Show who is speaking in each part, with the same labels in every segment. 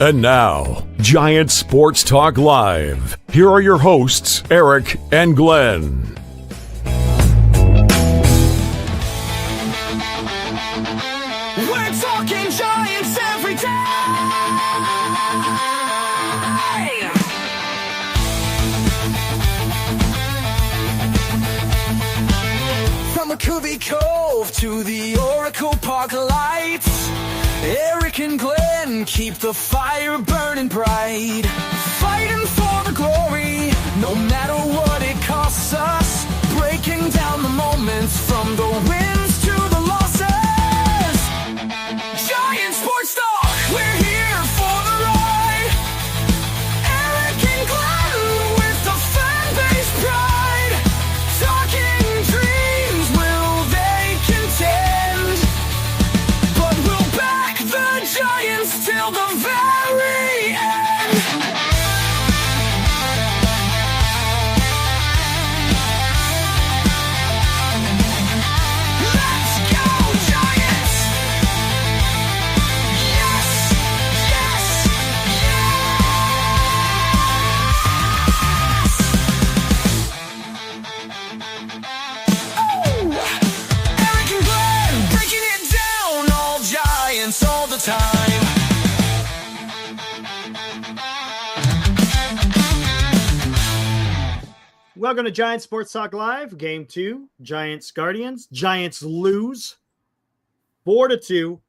Speaker 1: And now, Giant Sports Talk Live. Here are your hosts, Eric and Glenn.
Speaker 2: We're talking Giants every day. From McCovey Cove to the Oracle Park lights, Eric and Glenn keep the fire burning bright, fighting for the glory, no matter what it costs us, breaking down the moments from the wins to the losses. Giant Sports Talk, we're here for the ride. Eric and Glenn with the fan base pride, talking dreams, will they contend? But we'll back the Giants till the very end. Let's go, Giants! Yes, yes, yes! Oh! Eric and Glenn breaking it down, all Giants all the time.
Speaker 3: Welcome to Giant Sports Talk Live, Game 2, Giants Guardians. Giants lose 4-2.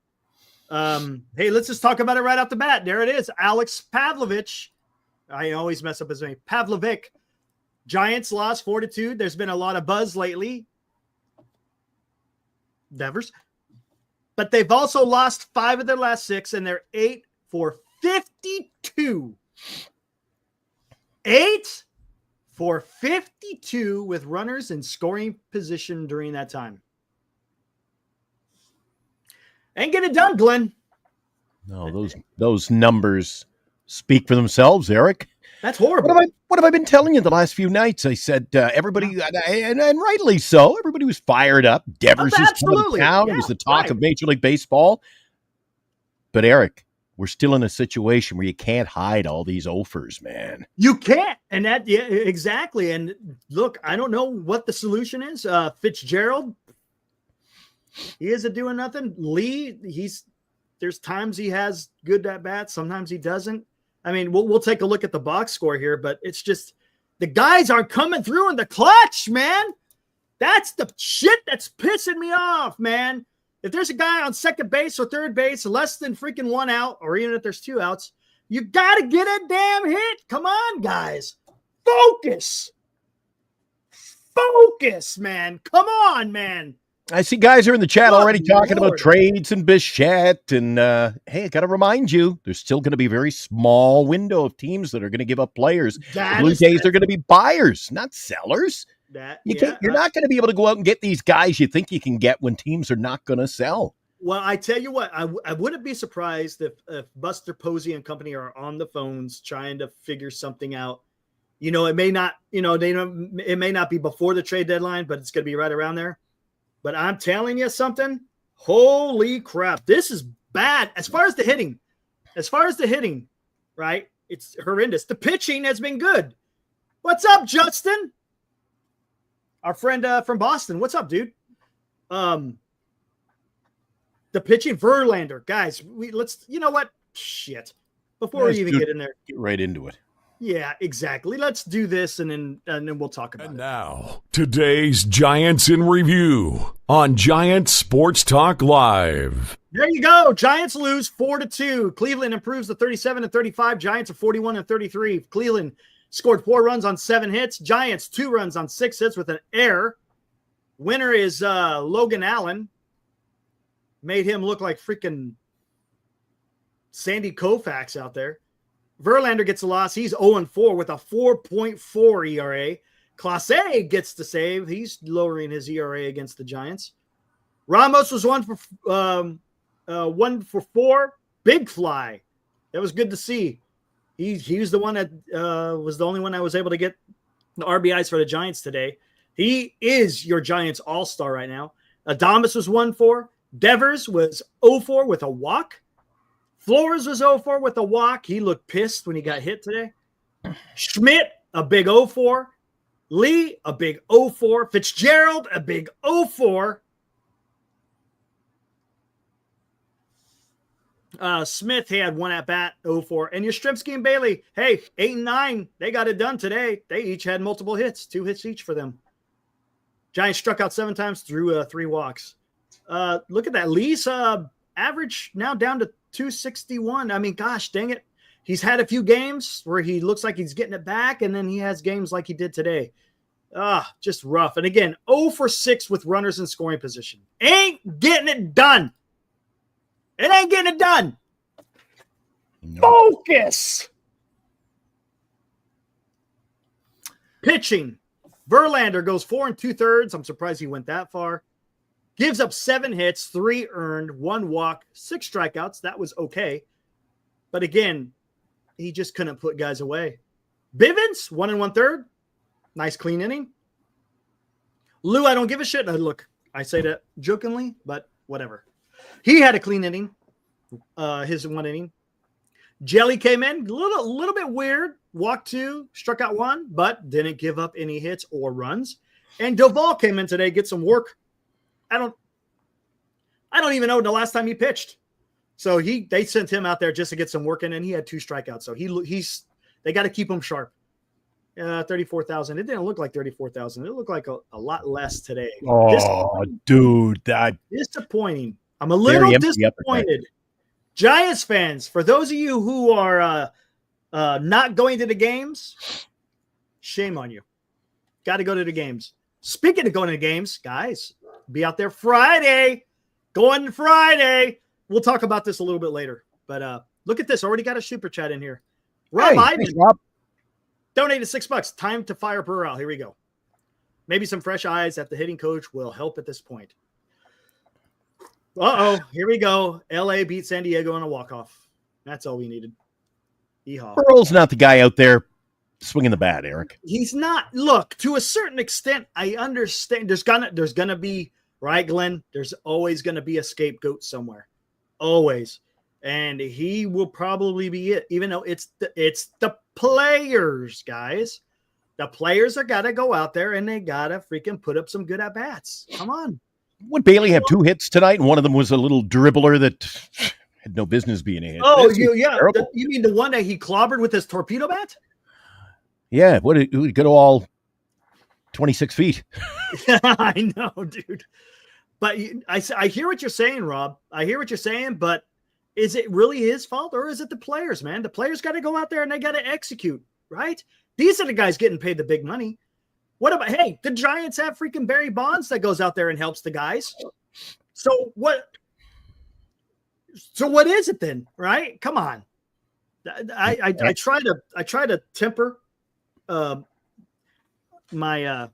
Speaker 3: Hey, let's just talk about it right off the bat. There it is. Alex Pavlovich. I always mess up his name. Pavlovic. Giants lost 4-2. There's been a lot of buzz lately. Devers. But they've also lost 5 of their last 6, and they're 8 for 52. 8 for 52 with runners in scoring position during that time. Ain't get it done, Glenn.
Speaker 4: No, those numbers speak for themselves, Eric.
Speaker 3: That's horrible.
Speaker 4: What have I been telling you the last few nights? I said everybody, and rightly so, everybody was fired up. Devers is coming down. It was the talk of Major League Baseball. But Eric, we're still in a situation where you can't hide all these offers, man.
Speaker 3: You can't. And that, yeah, exactly. And look, I don't know what the solution is. Fitzgerald, he isn't doing nothing. Lee, there's times he has good at bats. Sometimes he doesn't. I mean, we'll take a look at the box score here, but it's just the guys aren't coming through in the clutch, man. That's the shit that's pissing me off, man. If there's a guy on second base or third base, less than freaking 1 out, or even if there's 2 outs, you got to get a damn hit. Come on, guys. Focus. Focus, man. Come on, man.
Speaker 4: I see guys are in the chat already talking
Speaker 3: Lord.
Speaker 4: about trades and Bichette. And, hey, I got to remind you, there's still going to be a very small window of teams that are going to give up players. The Blue Jays are going to be buyers, not sellers. You're not going to be able to go out and get these guys you think you can get when teams are not going to sell.
Speaker 3: Well, I tell you what, I wouldn't be surprised if Buster Posey and company are on the phones trying to figure something out. You know, it may not, it may not be before the trade deadline, but it's going to be right around there. But I'm telling you something, holy crap, this is bad. As far as the hitting, right? It's horrendous. The pitching has been good. What's up, Justin? Our friend from Boston. What's up, dude? The pitching, Verlander. Guys, let's, you know what? Shit. Before we even get in there.
Speaker 4: Get right into it.
Speaker 3: Yeah, exactly. Let's do this, and then we'll talk about it.
Speaker 1: And now, today's Giants in Review on Giant Sports Talk Live.
Speaker 3: There you go. Giants lose 4-2. Cleveland improves to 37-35. Giants are 41-33. Cleveland scored 4 runs on 7 hits. Giants 2 runs on 6 hits with an error. Winner is Logan Allen. Made him look like freaking Sandy Koufax out there. Verlander gets a loss. He's 0-4 with a 4.4 ERA. Clase gets the save. He's lowering his ERA against the Giants. Ramos was 1 for 4. Big fly. That was good to see. He was the one that was the only one that was able to get the RBIs for the Giants today. He is your Giants all-star right now. Adames was 1-4. Devers was 0-4 with a walk. Flores was 0-4 with a walk. He looked pissed when he got hit today. Schmidt, a big 0-4. Lee, a big 0-4. Fitzgerald, a big 0-4. Smith had one at bat, 0-4. And Yastrzemski and Bailey, hey, 8 and 9. They got it done today. They each had multiple hits, 2 hits each for them. Giants struck out 7 times, threw 3 walks. Look at that. Lee's average now down to 261. I mean, gosh, dang it. He's had a few games where he looks like he's getting it back, and then he has games like he did today. Just rough. And again, 0 for 6 with runners in scoring position. Ain't getting it done. It ain't getting it done. No. Focus. Pitching. Verlander goes 4 2/3. I'm surprised he went that far. Gives up 7 hits, 3 earned, 1 walk, 6 strikeouts. That was okay. But again, he just couldn't put guys away. Bivens, 1 1/3. Nice clean inning. Lou, I don't give a shit. Look, I say that jokingly, but whatever. He had a clean inning, his 1 inning. Jelly came in, a little bit weird. Walked 2, struck out 1, but didn't give up any hits or runs. And Duvall came in today, get some work. I don't even know the last time he pitched. So they sent him out there just to get some work in, and he had 2 strikeouts. So they got to keep him sharp. 34,000. It didn't look like 34,000. It looked like a lot less today.
Speaker 4: Oh, dude, that
Speaker 3: disappointing. I'm a little disappointed. Giants fans, for those of you who are not going to the games, shame on you. Got to go to the games. Speaking of going to the games, guys, be out there Friday. Going Friday. We'll talk about this a little bit later. But look at this. Already got a super chat in here. Rob Ivan donated $6. Time to fire Burrell. Here we go. Maybe some fresh eyes at the hitting coach will help at this point. Here we go. LA beat San Diego in a walk-off. That's all we needed. Yeehaw.
Speaker 4: Burrell's not the guy out there swinging the bat, Eric.
Speaker 3: He's not. Look, to a certain extent, I understand. There's gonna be, right, Glenn? There's always gonna be a scapegoat somewhere. Always. And he will probably be it, even though it's the players, guys. The players are got to go out there and they got to freaking put up some good at-bats. Come on.
Speaker 4: Would Bailey have 2 hits tonight, and one of them was a little dribbler that had no business being a hit?
Speaker 3: Oh, yeah. You mean the one that he clobbered with his torpedo bat?
Speaker 4: Yeah, it would go all 26 feet.
Speaker 3: I know, dude. But I hear what you're saying, Rob. I hear what you're saying, but is it really his fault, or is it the players, man? The players got to go out there and they got to execute, right? These are the guys getting paid the big money. What about, hey, the Giants have freaking Barry Bonds that goes out there and helps the guys. So what is it then, right? Come on. I try to temper my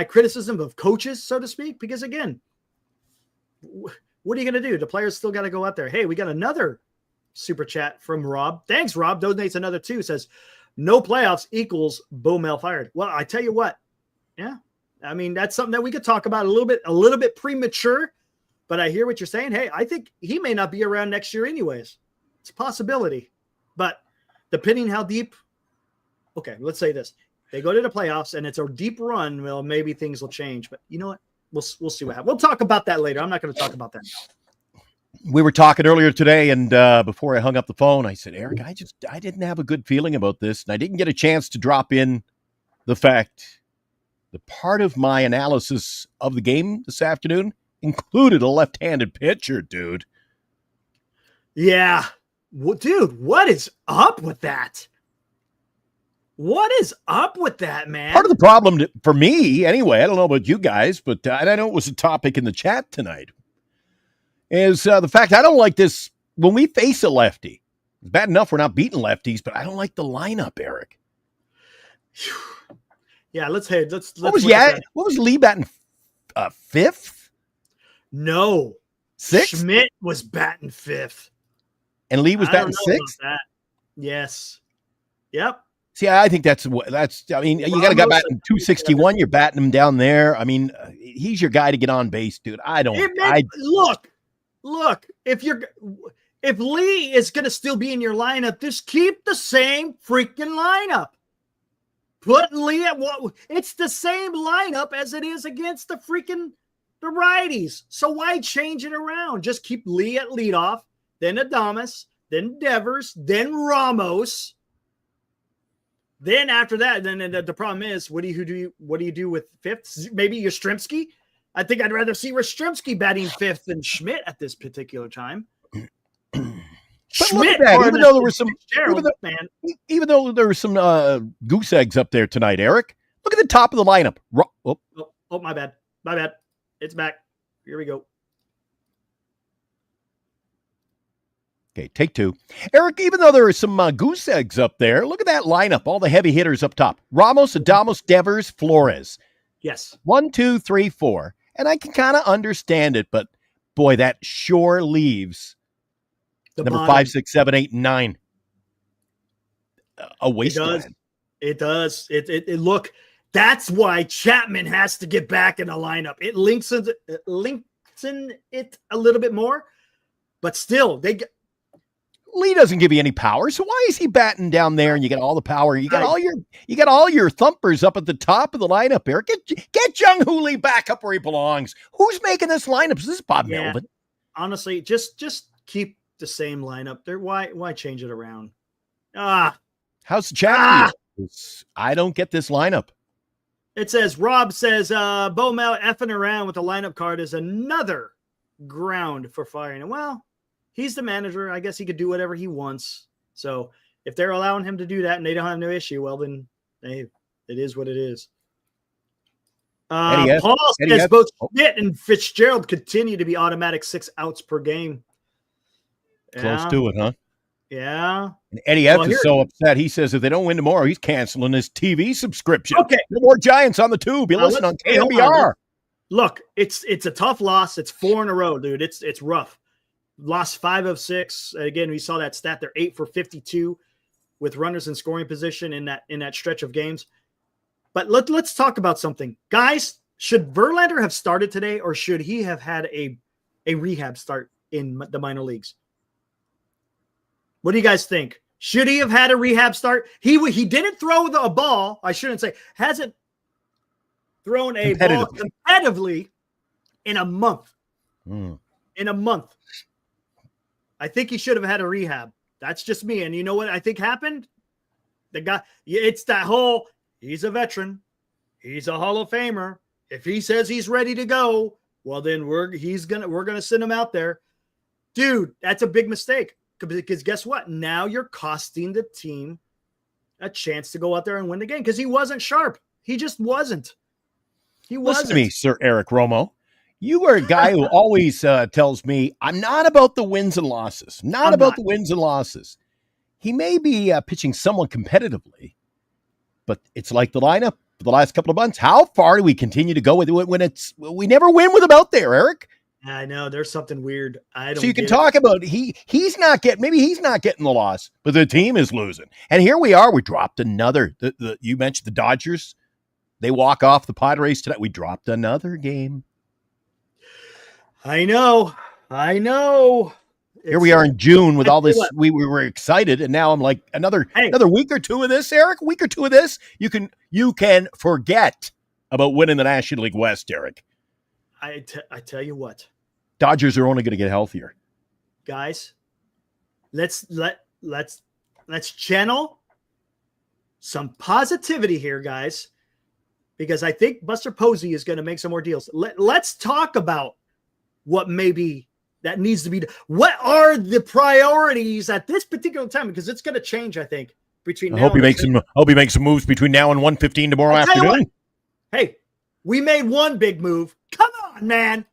Speaker 3: criticism of coaches, so to speak, because again, what are you going to do? The players still got to go out there. Hey, we got another super chat from Rob. Thanks, Rob. Donates another 2. Says, no playoffs equals Bomel fired. Well, I tell you what. Yeah. I mean, that's something that we could talk about a little bit premature, but I hear what you're saying. Hey, I think he may not be around next year anyways. It's a possibility. But depending how deep, okay, let's say this. They go to the playoffs and it's a deep run, well, maybe things will change. But you know what? We'll see what happens. We'll talk about that later. I'm not going to talk about that now.
Speaker 4: We were talking earlier today, and before I hung up the phone, I said, Eric, I didn't have a good feeling about this, and I didn't get a chance to drop in the fact that part of my analysis of the game this afternoon included a left-handed pitcher, dude.
Speaker 3: Yeah. Well, dude, what is up with that? What is up with that, man?
Speaker 4: Part of the problem for me, anyway, I don't know about you guys, but I know it was a topic in the chat tonight, is the fact I don't like this when we face a lefty. It's bad enough we're not beating lefties, but I don't like the lineup, Eric.
Speaker 3: Yeah, let's
Speaker 4: what was Lee batting? 5th?
Speaker 3: No.
Speaker 4: 6th?
Speaker 3: Schmidt was batting 5th.
Speaker 4: And Lee was batting 6th?
Speaker 3: Yes. Yep.
Speaker 4: See, I think that's, I mean, you got a guy batting 261. You're batting him down there. I mean, he's your guy to get on base, dude. Look, if
Speaker 3: If Lee is going to still be in your lineup, just keep the same freaking lineup. Put Lee at what? It's the same lineup as it is against the righties. So why change it around? Just keep Lee at leadoff, then Adames, then Devers, then Ramos. Then after that, then the problem is, what do you do with fifth? Maybe Yastrzemski. I think I'd rather see Yastrzemski batting fifth than Schmidt at this particular time.
Speaker 4: Schmidt, even though there were some goose eggs up there tonight, Eric. Look at the top of the lineup.
Speaker 3: My bad. It's back. Here we go.
Speaker 4: Okay, take two. Eric, even though there are some goose eggs up there, look at that lineup. All the heavy hitters up top. Ramos, Adames, Devers, Flores.
Speaker 3: Yes.
Speaker 4: 1, 2, 3, 4. And I can kind of understand it, but boy, that sure leaves the number bottom. 5, 6, 7, 8, and 9 a wasteland.
Speaker 3: It does. It look. That's why Chapman has to get back in the lineup. It lengthens it a little bit more, but still,
Speaker 4: Lee doesn't give you any power, so why is he batting down there? And you get all the power. You got all your thumpers up at the top of the lineup, Eric. Get Jung-Hoo Lee back up where he belongs. Who's making this lineup? Is this Bob Melvin?
Speaker 3: Honestly, just keep the same lineup. There, why change it around?
Speaker 4: How's the chat? I don't get this lineup.
Speaker 3: It says, Rob says, Bo Mel effing around with the lineup card is another ground for firing. Well, he's the manager. I guess he could do whatever he wants. So if they're allowing him to do that and they don't have no issue, well, then it is what it is. Paul says both Schmidt and Fitzgerald continue to be automatic 6 outs per game.
Speaker 4: Close to it, huh?
Speaker 3: Yeah.
Speaker 4: And Eddie F is so upset. He says if they don't win tomorrow, he's canceling his TV subscription.
Speaker 3: Okay.
Speaker 4: No more Giants on the tube. You listen on KMBR.
Speaker 3: Look, it's a tough loss. It's 4 in a row, dude. It's rough. Lost 5 of 6. Again, we saw that stat. They're 8 for 52 with runners in scoring position in that stretch of games. But let's talk about something. Guys, should Verlander have started today, or should he have had a rehab start in the minor leagues? What do you guys think? Should he have had a rehab start? He didn't throw a ball. I shouldn't say hasn't thrown a ball competitively in a month. In a month. I think he should have had a rehab. That's just me. And you know what I think happened? The guy, it's that whole, he's a veteran. He's a Hall of Famer. If he says he's ready to go, well, then we're going to send him out there. Dude, that's a big mistake. Because guess what? Now you're costing the team a chance to go out there and win the game because he wasn't sharp. He just wasn't.
Speaker 4: Listen to me, Sir Eric Romo. You are a guy who always tells me I'm not about the wins and losses. The wins and losses. He may be pitching somewhat competitively, but it's like the lineup for the last couple of months. How far do we continue to go with it when we never win with him out there, Eric?
Speaker 3: I know there's something weird.
Speaker 4: So you can talk about he's not getting the loss, but the team is losing. And here we are. We dropped another. You mentioned the Dodgers. They walk off the Padres tonight. We dropped another game.
Speaker 3: I know.
Speaker 4: Here we are in June with all this. We were excited, and now I'm like another week or two of this, Eric. A week or two of this. You can forget about winning the National League West, Eric.
Speaker 3: I tell you what.
Speaker 4: Dodgers are only going to get healthier.
Speaker 3: Guys, let's channel some positivity here, guys, because I think Buster Posey is going to make some more deals. Let's talk about what maybe that needs to be. What are the priorities at this particular time? Because it's going to change, I think, between. I hope he makes
Speaker 4: some moves between now and 1:15 tomorrow afternoon.
Speaker 3: Hey, we made one big move. Come on, man.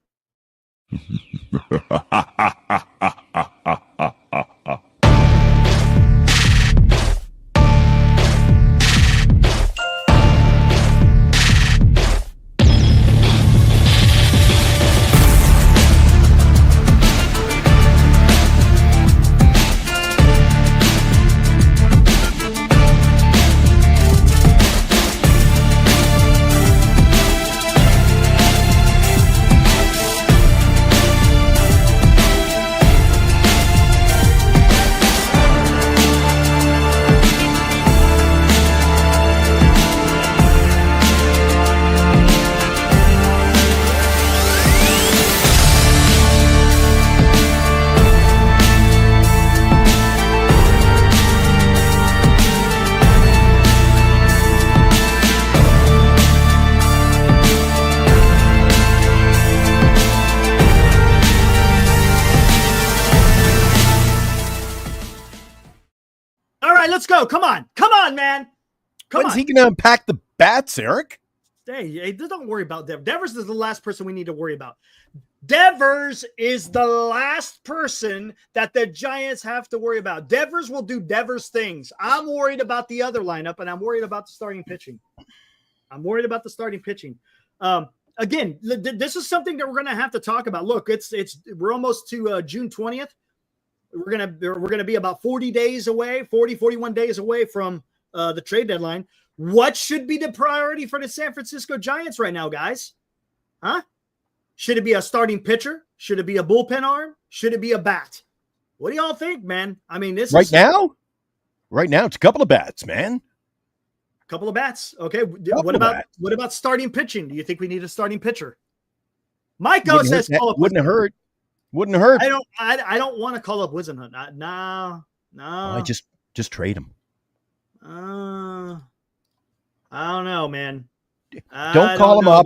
Speaker 3: go. Come on, man.
Speaker 4: When's he going to unpack the bats, Eric?
Speaker 3: Hey, don't worry about Devers. Devers is the last person we need to worry about. Devers is the last person that the Giants have to worry about. Devers will do Devers things. I'm worried about the other lineup, and I'm worried about the starting pitching. Again, this is something that we're going to have to talk about. Look, we're almost to June 20th. We're gonna be about 41 days away from the trade deadline. What should be the priority for the San Francisco Giants right now, guys? Huh? Should it be a starting pitcher? Should it be a bullpen arm? Should it be a bat? What do y'all think, man? I mean,
Speaker 4: right now, it's a couple of bats, man.
Speaker 3: A couple of bats. Okay. What about starting pitching? Do you think we need a starting pitcher? Mike-O says
Speaker 4: wouldn't hurt. Wouldn't hurt.
Speaker 3: I don't want to call up Wisenhunt. No.
Speaker 4: I just trade him.
Speaker 3: I don't know, man.
Speaker 4: Don't call him up.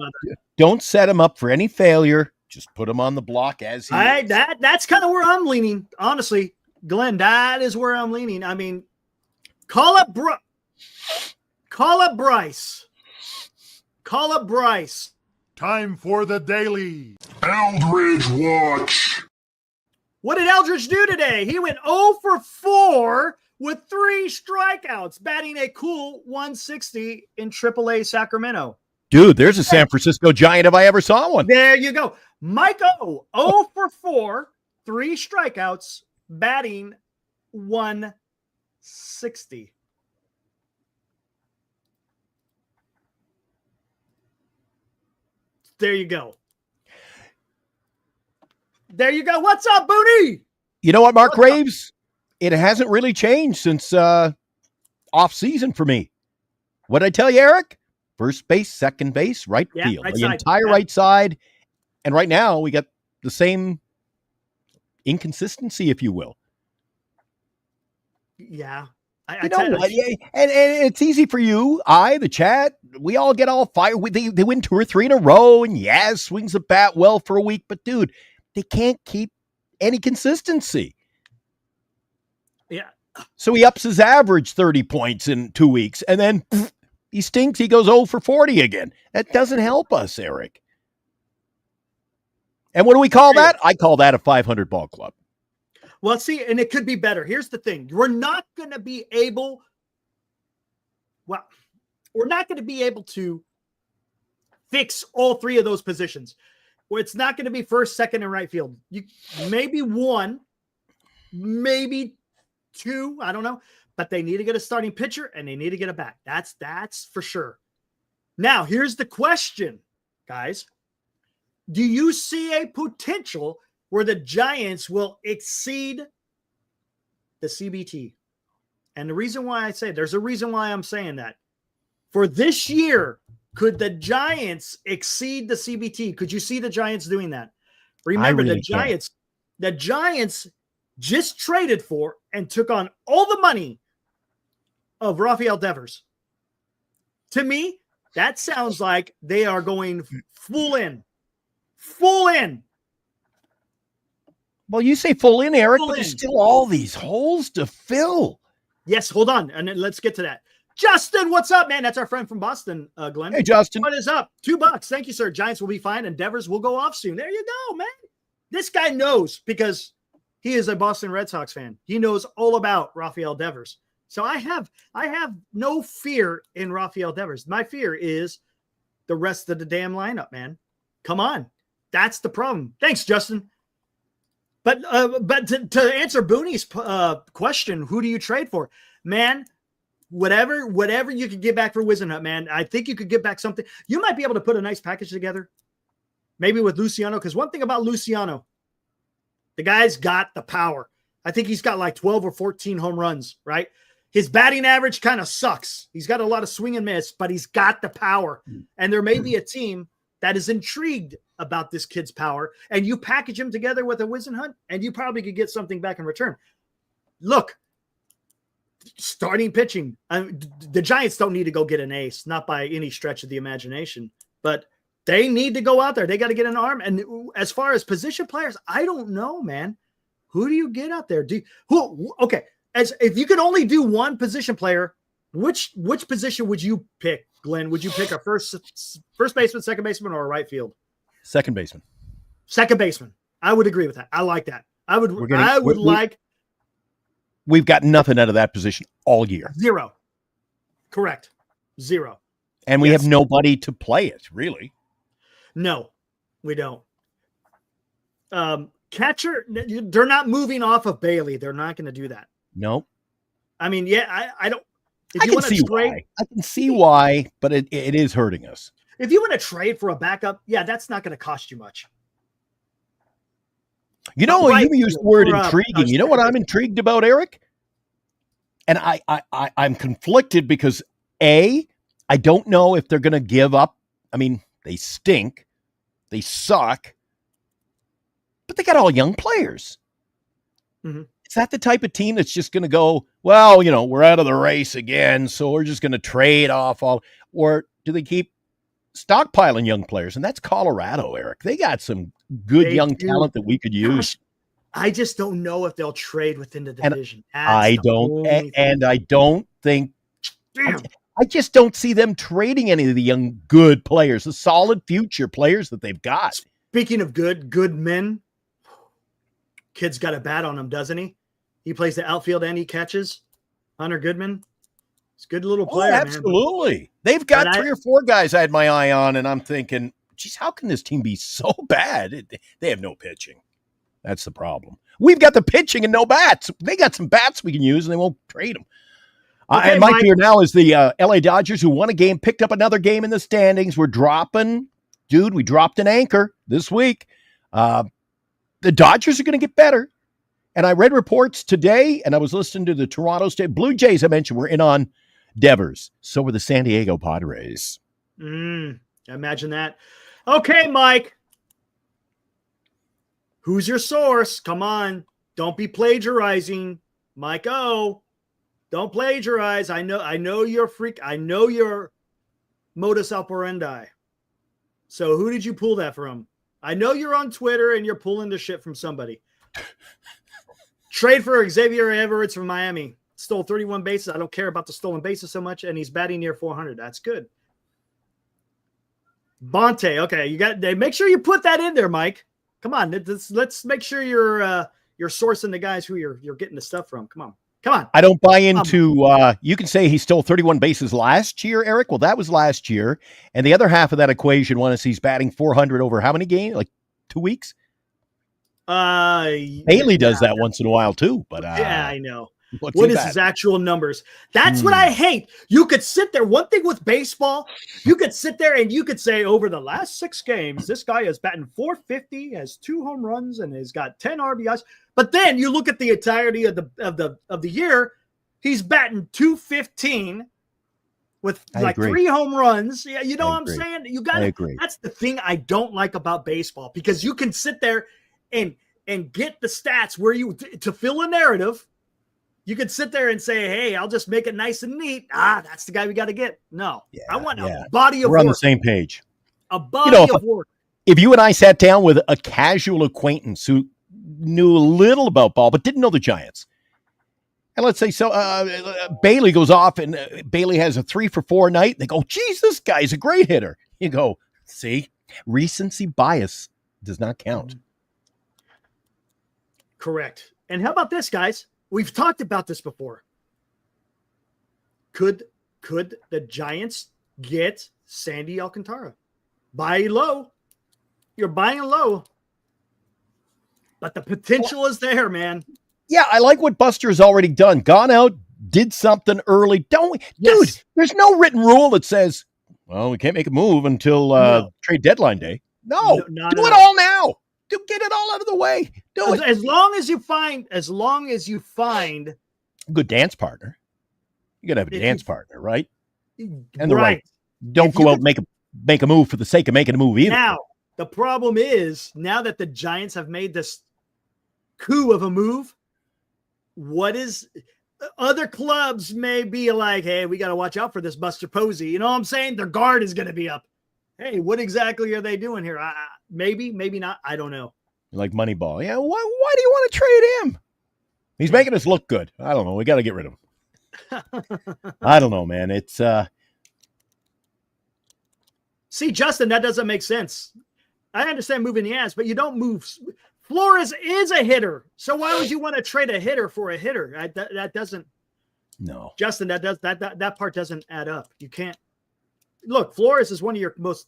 Speaker 4: Don't set him up for any failure. Just put him on the block as he is.
Speaker 3: That's kind of where I'm leaning, honestly, Glenn. That is where I'm leaning. I mean, call up Bryce.
Speaker 5: Time for the daily
Speaker 1: Eldridge Watch.
Speaker 3: What did Eldridge do today? He went 0 for 4 with 3 strikeouts, batting a cool 160 in AAA Sacramento.
Speaker 4: Dude, there's a San Francisco Giant if I ever saw one.
Speaker 3: There you go. Mike-O, 0 for 4, 3 strikeouts, batting 160. There you go. What's up, Booty?
Speaker 4: You know what, Mark Graves? It hasn't really changed since off season for me. What'd I tell you, Eric? First base, second base, right field,
Speaker 3: right
Speaker 4: the
Speaker 3: side.
Speaker 4: entire right side. And right now we got the same inconsistency, if you will.
Speaker 3: Yeah.
Speaker 4: And it's easy for you, the chat. We all get all fired. They win 2 or 3 in a row, and swings the bat well for a week. But, dude, they can't keep any consistency.
Speaker 3: Yeah.
Speaker 4: So he ups his average 30 points in 2 weeks, and then he stinks. He goes 0 for 40 again. That doesn't help us, Eric. And what do we call that? I call that a 500 ball club.
Speaker 3: Well, see, and it could be better. Here's the thing. We're not going to be able to fix all 3 of those positions. Where it's not going to be first, second, and right field. Maybe 1, maybe 2, I don't know. But they need to get a starting pitcher and they need to get a bat. That's for sure. Now, here's the question, guys. Do you see a potential where the Giants will exceed the CBT? And the reason why there's a reason why I'm saying that. For this year, could the Giants exceed the CBT? Could you see the Giants doing that? Remember, the Giants just traded for and took on all the money of Rafael Devers. To me, that sounds like they are going full in.
Speaker 4: Well, you say full in, Eric, but there's still all these holes to fill.
Speaker 3: Yes, hold on. And then let's get to that. Justin, what's up, man? That's our friend from Boston, Glenn.
Speaker 4: Hey, Justin.
Speaker 3: What is up? $2. Thank you, sir. Giants will be fine, and Devers will go off soon. There you go, man. This guy knows because he is a Boston Red Sox fan. He knows all about Rafael Devers. So I have no fear in Rafael Devers. My fear is the rest of the damn lineup, man. Come on. That's the problem. Thanks, Justin. But to answer Booney's question, who do you trade for? Man, whatever you could get back for Wisenhunt, man. I think you could get back something. You might be able to put a nice package together. Maybe with Luciano, because one thing about Luciano, the guy's got the power. I think he's got like 12 or 14 home runs, right? His batting average kind of sucks. He's got a lot of swing and miss, but he's got the power. And there may be a team that is intrigued about this kid's power, and you package him together with a Wisenhunt, and you probably could get something back in return. Look, starting pitching. The Giants don't need to go get an ace, not by any stretch of the imagination, but they need to go out there. They got to get an arm. And as far as position players, I don't know, man. Who do you get out there? Okay, as if you could only do one position player, which position would you pick, Glenn? Would you pick a first baseman, second baseman, or a right field?
Speaker 4: Second baseman.
Speaker 3: Second baseman. I would agree with that. I like that.
Speaker 4: We've got nothing out of that position all year.
Speaker 3: Zero. Correct. Zero.
Speaker 4: And we have nobody to play it, really.
Speaker 3: No, we don't. Catcher, they're not moving off of Bailey. They're not going to do that.
Speaker 4: No.
Speaker 3: I mean, yeah, I don't.
Speaker 4: I can see why. I can see why, but it is hurting us.
Speaker 3: If you want to trade for a backup, yeah, that's not going to cost you much.
Speaker 4: You know, you used the word intriguing. You know what I'm intrigued about, Eric? And I'm conflicted because I don't know if they're going to give up. I mean, they stink. They suck. But they got all young players.
Speaker 3: Mm-hmm.
Speaker 4: Is that the type of team that's just going to go, well, we're out of the race again, so we're just going to trade off all, or do they keep stockpiling young players? And that's Colorado, Eric. They got some good young talent that we could use.
Speaker 3: I just don't know if they'll trade within the division.
Speaker 4: I don't think.
Speaker 3: Damn.
Speaker 4: I just don't see them trading any of the young, good players, the solid future players that they've got.
Speaker 3: Speaking of good men, kid's got a bat on him, doesn't he? He plays the outfield and he catches. Hunter Goodman. He's a good little player,
Speaker 4: absolutely. Man. They've got 3 or 4 guys I had my eye on, and I'm thinking, geez, how can this team be so bad? They have no pitching. That's the problem. We've got the pitching and no bats. They got some bats we can use, and they won't trade them.
Speaker 3: Okay,
Speaker 4: and my fear now is the LA Dodgers, who won a game, picked up another game in the standings. We're dropping. Dude, we dropped an anchor this week. The Dodgers are going to get better. And I read reports today, and I was listening to the Toronto State Blue Jays. I mentioned were in on Devers. So were the San Diego Padres.
Speaker 3: Imagine that. Okay, Mike. Who's your source? Come on. Don't be plagiarizing. Mike O. Don't plagiarize. I know you're freak. I know your modus operandi. So who did you pull that from? I know you're on Twitter and you're pulling the shit from somebody. Trade for Xavier Everett from Miami. Stole 31 bases. I don't care about the stolen bases so much, and he's batting near 400. That's good. Bonte. Okay, you got. Make sure you put that in there, Mike. Come on. Let's make sure you're sourcing the guys who you're getting the stuff from. Come on.
Speaker 4: I don't buy into. You can say he stole 31 bases last year, Eric. Well, that was last year, and the other half of that equation was he's batting 400 over how many games? Like 2 weeks. Bailey does that once in a while too, but
Speaker 3: yeah, I know. What is his actual numbers? That's what I hate. You could sit there. One thing with baseball, you could sit there and you could say over the last 6 games, this guy is batting 450, has 2 home runs, and has got 10 RBIs. But then you look at the entirety of the year, he's batting 215 with like 3 home runs. Yeah, you know what I'm saying? You got to. That's the thing I don't like about baseball, because you can sit there and get the stats where you to fill a narrative. You could sit there and say, hey, I'll just make it nice and neat. That's the guy we got to get. No, I want a body of work.
Speaker 4: We're on the same page.
Speaker 3: A body of work.
Speaker 4: If you and I sat down with a casual acquaintance who knew a little about ball but didn't know the Giants, and let's say Bailey goes off and Bailey has a 3 for 4 night, they go, geez, this guy's a great hitter. You go, see, recency bias does not count.
Speaker 3: Correct. And how about this, guys? We've talked about this before. Could the Giants get Sandy Alcantara? Buy low. You're buying low. But the potential is there, man.
Speaker 4: Yeah, I like what Buster's already done. Gone out, did something early. Don't we? Yes. Dude, there's no written rule that says, well, we can't make a move until trade deadline day. No, do it all now. Get it all out of the way. Do it.
Speaker 3: As long as you find
Speaker 4: a good dance partner. You got to have a dance partner, right? And the right. Don't go out and make a move for the sake of making a move either.
Speaker 3: Now, the problem is, now that the Giants have made this coup of a move, other clubs may be like, hey, we got to watch out for this Buster Posey. You know what I'm saying? Their guard is going to be up. Hey, what exactly are they doing here? Maybe not. I don't know.
Speaker 4: Like Moneyball. Yeah. Why do you want to trade him? He's making us look good. I don't know. We got to get rid of him. I don't know, man. It's
Speaker 3: See, Justin, that doesn't make sense. I understand moving the ass, but you don't move. Flores is a hitter, so why would you want to trade a hitter for a hitter? That doesn't.
Speaker 4: no.
Speaker 3: Justin, that part doesn't add up. You can't look. Flores is one of your most.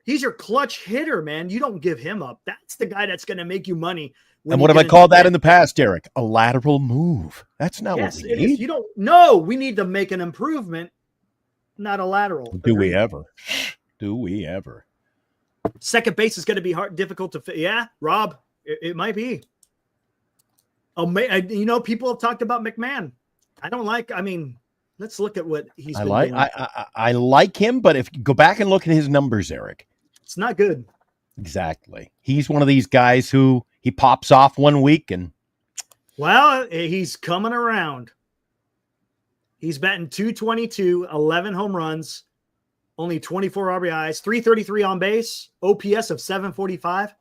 Speaker 3: He's your clutch hitter, man. You don't give him up. That's the guy that's going to make you money.
Speaker 4: And what have I called that in the past, Eric? A lateral move. That's not what we need.
Speaker 3: You don't. No, we need to make an improvement, not a lateral.
Speaker 4: Do we ever? Do we ever?
Speaker 3: Second base is going to be difficult to fit. Yeah, Rob, it might be. Oh, people have talked about McMahon. Let's look at what he's been doing.
Speaker 4: I like him, but if you go back and look at his numbers, Eric,
Speaker 3: it's not good.
Speaker 4: Exactly. He's one of these guys who he pops off one week and.
Speaker 3: Well, he's coming around. He's batting .222, 11 home runs, only 24 RBIs, 333 on base, OPS of 745.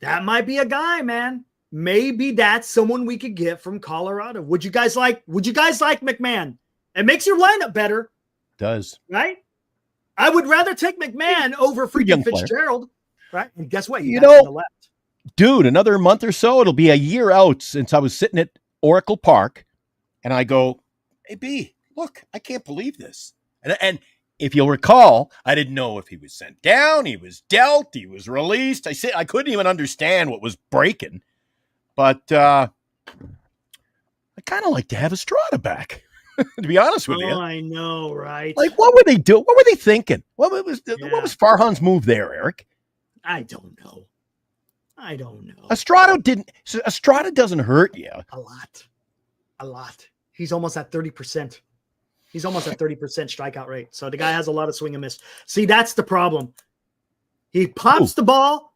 Speaker 3: That might be a guy, man. Maybe that's someone we could get from Colorado. Would you guys like McMahon? It makes your lineup better.
Speaker 4: Does.
Speaker 3: Right? I would rather take McMahon over freaking Fitzgerald. Right? And guess what?
Speaker 4: You know, dude, another month or so, it'll be a year out since I was sitting at Oracle Park, and I go, hey, B, look, I can't believe this. And if you'll recall, I didn't know if he was sent down, he was dealt, he was released. I couldn't even understand what was breaking. But I kind of like to have Estrada back, to be honest with you.
Speaker 3: Oh, I know, right?
Speaker 4: Like, what were they doing? What were they thinking? What was Farhan's move there, Eric?
Speaker 3: I don't know.
Speaker 4: Estrada doesn't hurt you.
Speaker 3: A lot. He's almost at 30%. He's almost at 30% strikeout rate. So the guy has a lot of swing and miss. See, that's the problem. He pops the ball,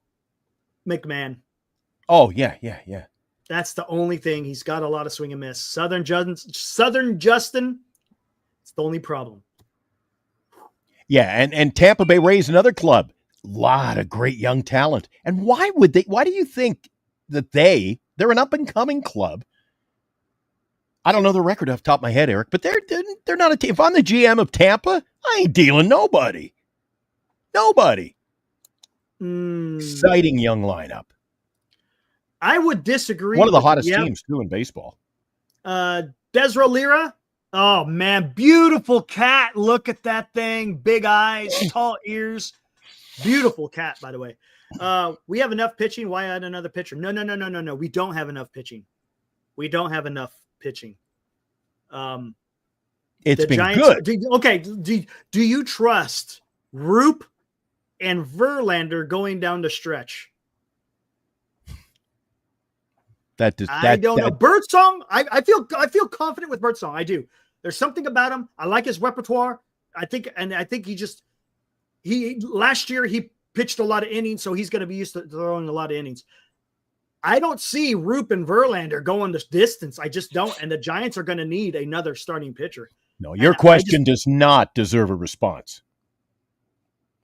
Speaker 3: McMahon.
Speaker 4: Oh, yeah.
Speaker 3: That's the only thing. He's got a lot of swing and miss. Southern Justin, it's the only problem.
Speaker 4: Yeah, and Tampa Bay Rays, another club. Lot of great young talent. And why do you think that they're an up-and-coming club? I don't know the record off the top of my head, Eric, but they're not a team. If I'm the GM of Tampa, I ain't dealing nobody. Exciting young lineup.
Speaker 3: I would disagree.
Speaker 4: One of the hottest teams, too, in baseball.
Speaker 3: Desro Lira. Oh, man. Beautiful cat. Look at that thing. Big eyes, tall ears. Beautiful cat, by the way. We have enough pitching. Why add another pitcher? No. We don't have enough pitching.
Speaker 4: It's been
Speaker 3: Giants,
Speaker 4: good.
Speaker 3: Do you trust Roop and Verlander going down the stretch? I don't know. Birdsong, I feel confident with Birdsong. I do. There's something about him. I like his repertoire. I think last year he pitched a lot of innings, so he's going to be used to throwing a lot of innings. I don't see Roop and Verlander going this distance. I just don't. And the Giants are going to need another starting pitcher.
Speaker 4: No, your question does not deserve a response.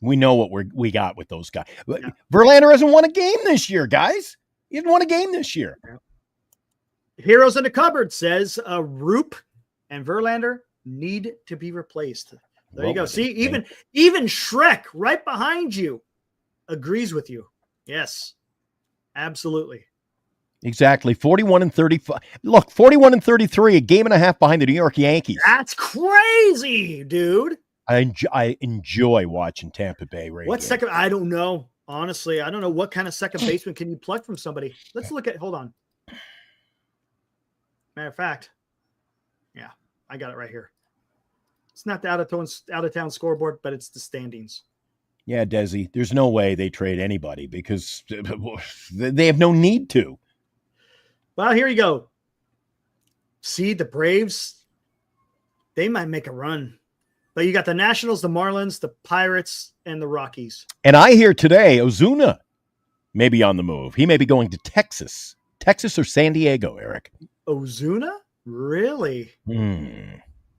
Speaker 4: We know what we got with those guys. Yeah. Verlander hasn't won a game this year, guys. He hasn't won a game this year.
Speaker 3: Heroes in the Cupboard says Roop and Verlander need to be replaced. There you go. See, even Shrek right behind you agrees with you. Yes, absolutely.
Speaker 4: Exactly. 41-35. Look, 41-33, a game and a half behind the New York Yankees.
Speaker 3: That's crazy, dude.
Speaker 4: I enjoy watching Tampa Bay Rays.
Speaker 3: What second? I don't know. Honestly, I don't know what kind of second baseman can you pluck from somebody. Let's look at. Hold on. Matter of fact, yeah, I got it right here. It's not the out of town scoreboard, but it's the standings.
Speaker 4: Yeah, Desi, there's no way they trade anybody because they have no need to.
Speaker 3: Well, here you go. See, the Braves, they might make a run. But you got the Nationals, the Marlins, the Pirates, and the Rockies.
Speaker 4: And I hear today Ozuna may be on the move. He may be going to Texas. Texas or San Diego, Eric.
Speaker 3: Ozuna? Really?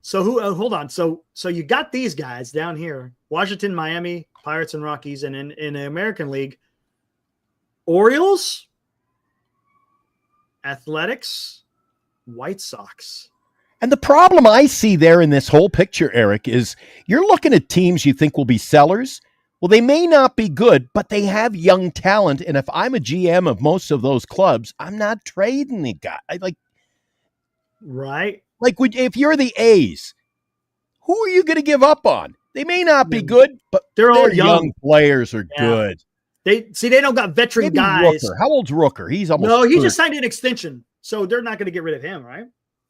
Speaker 3: So hold on. So you got these guys down here. Washington, Miami, Pirates, and Rockies. And in the American League, Orioles, Athletics, White Sox.
Speaker 4: And the problem I see there in this whole picture, Eric, is you're looking at teams you think will be sellers. Well, they may not be good, but they have young talent. And if I'm a GM of most of those clubs, I'm not trading the guy.
Speaker 3: Right.
Speaker 4: If you're the A's, who are you going to give up on? They may not be good, but
Speaker 3: they're all
Speaker 4: their
Speaker 3: young
Speaker 4: players are good.
Speaker 3: They don't got veteran
Speaker 4: Maybe
Speaker 3: guys.
Speaker 4: Rooker. How old's Rooker? He's almost
Speaker 3: No, he
Speaker 4: 30.
Speaker 3: just signed an extension, so they're not going to get rid of him, right?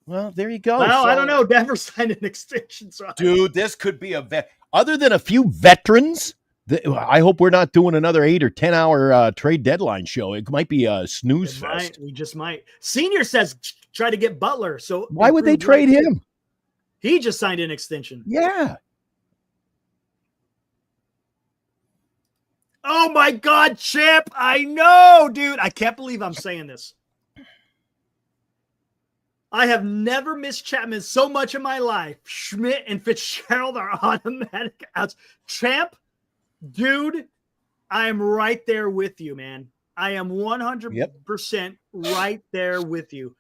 Speaker 4: Well, there you go.
Speaker 3: Well, I don't know. Denver signed an extension, so
Speaker 4: Dude, this could be other than a few veterans. I hope we're not doing another 8 or 10 hour trade deadline show. It might be a snooze fest.
Speaker 3: We just might. Senior says try to get Butler. So
Speaker 4: why would they trade him?
Speaker 3: He just signed an extension.
Speaker 4: Yeah.
Speaker 3: Oh my God, Chip! I know, dude. I can't believe I'm saying this. I have never missed Chapman so much in my life. Schmidt and Fitzgerald are automatic outs. Champ, dude, I am right there with you, man. I am 100% right there with you.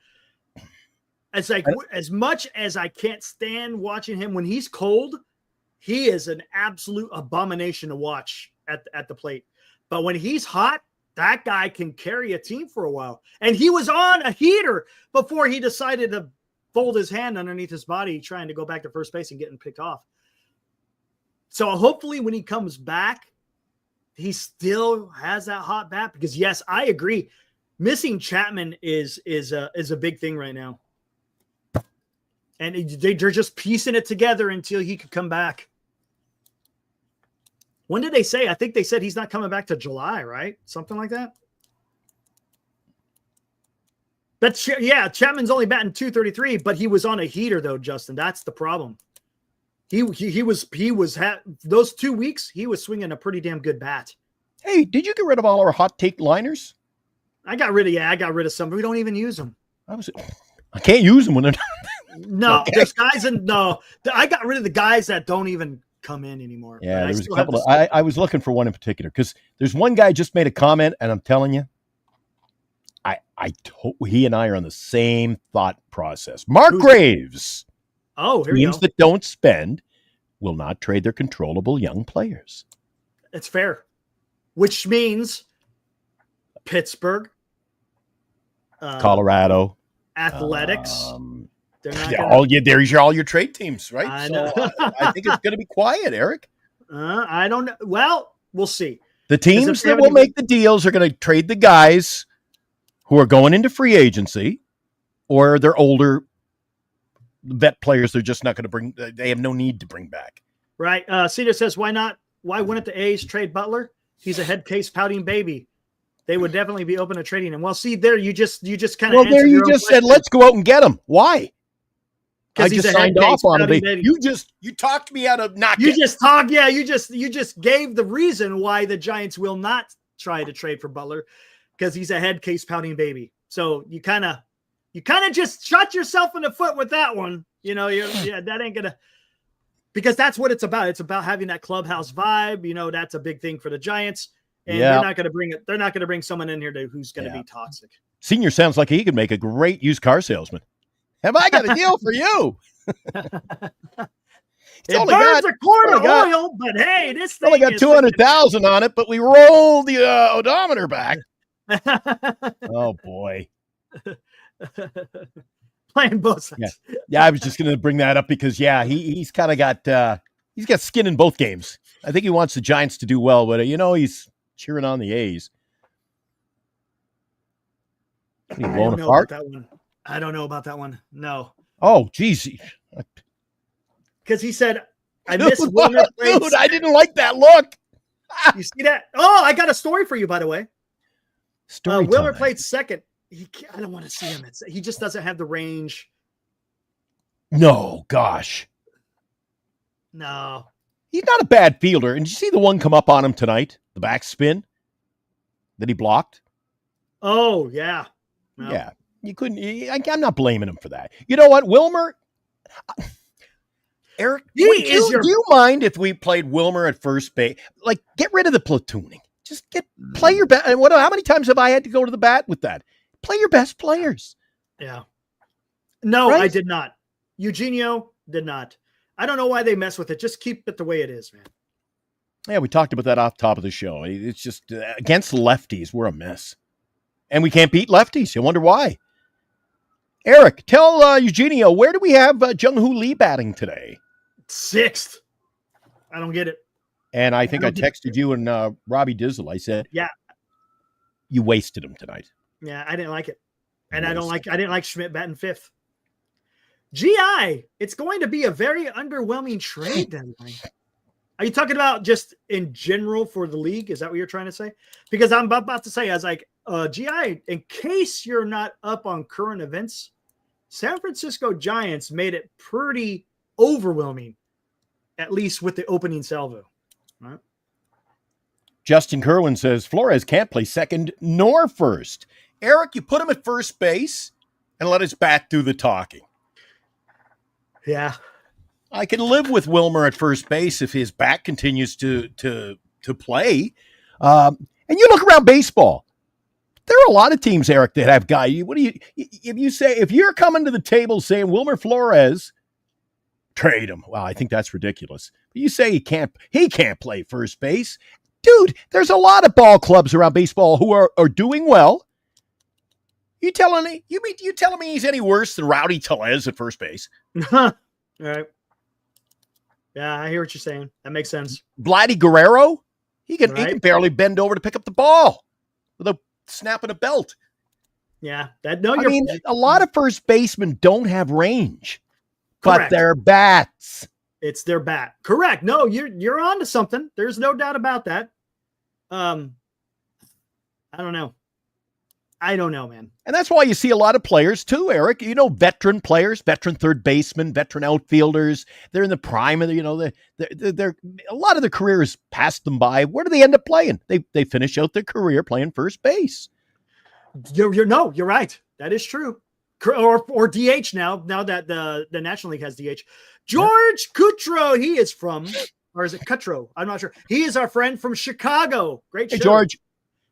Speaker 3: It's like as much as I can't stand watching him when he's cold, he is an absolute abomination to watch at the plate. But when he's hot, that guy can carry a team for a while. And he was on a heater before he decided to fold his hand underneath his body, trying to go back to first base and getting picked off. So hopefully when he comes back, he still has that hot bat, because yes, I agree. Missing Chapman is a big thing right now. And they're just piecing it together until he could come back. When did they say? I think they said he's not coming back to July, right? Something like that. But Chapman's only batting .233, but he was on a heater though, Justin. That's the problem. He was those 2 weeks he was swinging a pretty damn good bat.
Speaker 4: Hey, did you get rid of all our hot take liners?
Speaker 3: I got rid of some. We don't even use them.
Speaker 4: I can't use them when they're
Speaker 3: no.
Speaker 4: Okay.
Speaker 3: There's guys I got rid of the guys that don't even come in anymore.
Speaker 4: Yeah, there was a couple I was looking for one in particular because there's one guy just made a comment, and I'm telling you, he and I are on the same thought process. Mark Graves.
Speaker 3: Oh, here we go.
Speaker 4: Teams that don't spend will not trade their controllable young players.
Speaker 3: It's fair, which means Pittsburgh,
Speaker 4: Colorado,
Speaker 3: Athletics. They're not
Speaker 4: there's all your trade teams, right?
Speaker 3: I know.
Speaker 4: So I think it's going to be quiet, Eric.
Speaker 3: I don't know. Well, we'll see.
Speaker 4: The teams that will make the deals are going to trade the guys who are going into free agency, or they're older vet players. They're just not going to bring. They have no need to bring back.
Speaker 3: Right. Cedar says, "Why not? Why wouldn't the A's trade Butler? He's a head case pouting baby. They would definitely be open to trading him." Well, see there, you just kind of
Speaker 4: said, "Let's go out and get him." Why? I just signed off on it. You talked me out of not.
Speaker 3: You just talk. Yeah, you just gave the reason why the Giants will not try to trade for Butler, because he's a head case pouting baby. So you kind of just shot yourself in the foot with that one. You know, that ain't gonna, because that's what it's about. It's about having that clubhouse vibe. You know, that's a big thing for the Giants, and they're not gonna bring someone in here who's gonna be toxic.
Speaker 4: Senior sounds like he could make a great used car salesman. Have I got a deal for you?
Speaker 3: It burns a quart of oil, but hey, this thing
Speaker 4: only got 200,000 on it, but we rolled the odometer back. Oh boy.
Speaker 3: Playing both sides.
Speaker 4: Yeah, I was just going to bring that up because he's kind of got he's got skin in both games. I think he wants the Giants to do well, but he's cheering on the A's. Blown apart.
Speaker 3: I don't know about that one. No.
Speaker 4: Oh, geez.
Speaker 3: Because he said, I miss Wilmer.
Speaker 4: Dude, I didn't like that look.
Speaker 3: You see that? Oh, I got a story for you, by the way. Wilmer played second. I don't want to see him. He just doesn't have the range.
Speaker 4: No, gosh.
Speaker 3: No.
Speaker 4: He's not a bad fielder. And did you see the one come up on him tonight? The backspin that he blocked?
Speaker 3: Oh, yeah. No.
Speaker 4: Yeah. You couldn't. I'm not blaming him for that. You know what, Wilmer? Eric, do you mind if we played Wilmer at first base? Like, get rid of the platooning. Just play your best. How many times have I had to go to the bat with that? Play your best players.
Speaker 3: Yeah. No,
Speaker 4: Right?
Speaker 3: I did not. Eugenio did not. I don't know why they mess with it. Just keep it the way it is, man.
Speaker 4: Yeah, we talked about that off top of the show. It's just against lefties, we're a mess. And we can't beat lefties. You wonder why. Eric, tell Eugenio, where do we have Jung-Hoo Lee batting today?
Speaker 3: 6th. I don't get it.
Speaker 4: And I think I texted you and Robbie Dizzle. I said,
Speaker 3: yeah,
Speaker 4: you wasted him tonight.
Speaker 3: Yeah, I didn't like it. And I didn't like Schmidt batting 5th. GI, it's going to be a very underwhelming trade deadline. Are you talking about just in general for the league? Is that what you're trying to say? Because I'm about to say, I was like, GI, in case you're not up on current events, San Francisco Giants made it pretty overwhelming, at least with the opening salvo. Right?
Speaker 4: Justin Kerwin says, Flores can't play second nor first. Eric, you put him at first base and let his bat do the talking.
Speaker 3: Yeah.
Speaker 4: I can live with Wilmer at first base if his back continues to play. And you look around baseball. There are a lot of teams, Eric, that have guys. If you're coming to the table saying Wilmer Flores, trade him. Well, I think that's ridiculous. But you say he can't play first base. Dude, there's a lot of ball clubs around baseball who are doing well. You telling me he's any worse than Rowdy Tellez at first base?
Speaker 3: All right. Yeah, I hear what you're saying. That makes sense.
Speaker 4: Vladdy Guerrero, he can barely bend over to pick up the ball without snapping a belt.
Speaker 3: Yeah,
Speaker 4: a lot of first basemen don't have range,
Speaker 3: correct.
Speaker 4: But they're bats.
Speaker 3: It's their bat. Correct. No, you're on to something. There's no doubt about that. I don't know. I don't know, man.
Speaker 4: And that's why you see a lot of players too, Eric. Veteran players, veteran third basemen, veteran outfielders. They're in the prime of they're a lot of their careers passed them by. Where do they end up playing? They finish out their career playing first base.
Speaker 3: You're right. That is true. Or DH now that the National League has DH. George Cutro, he is from, or is it Cutro? I'm not sure. He is our friend from Chicago. Great show.
Speaker 4: Hey, George.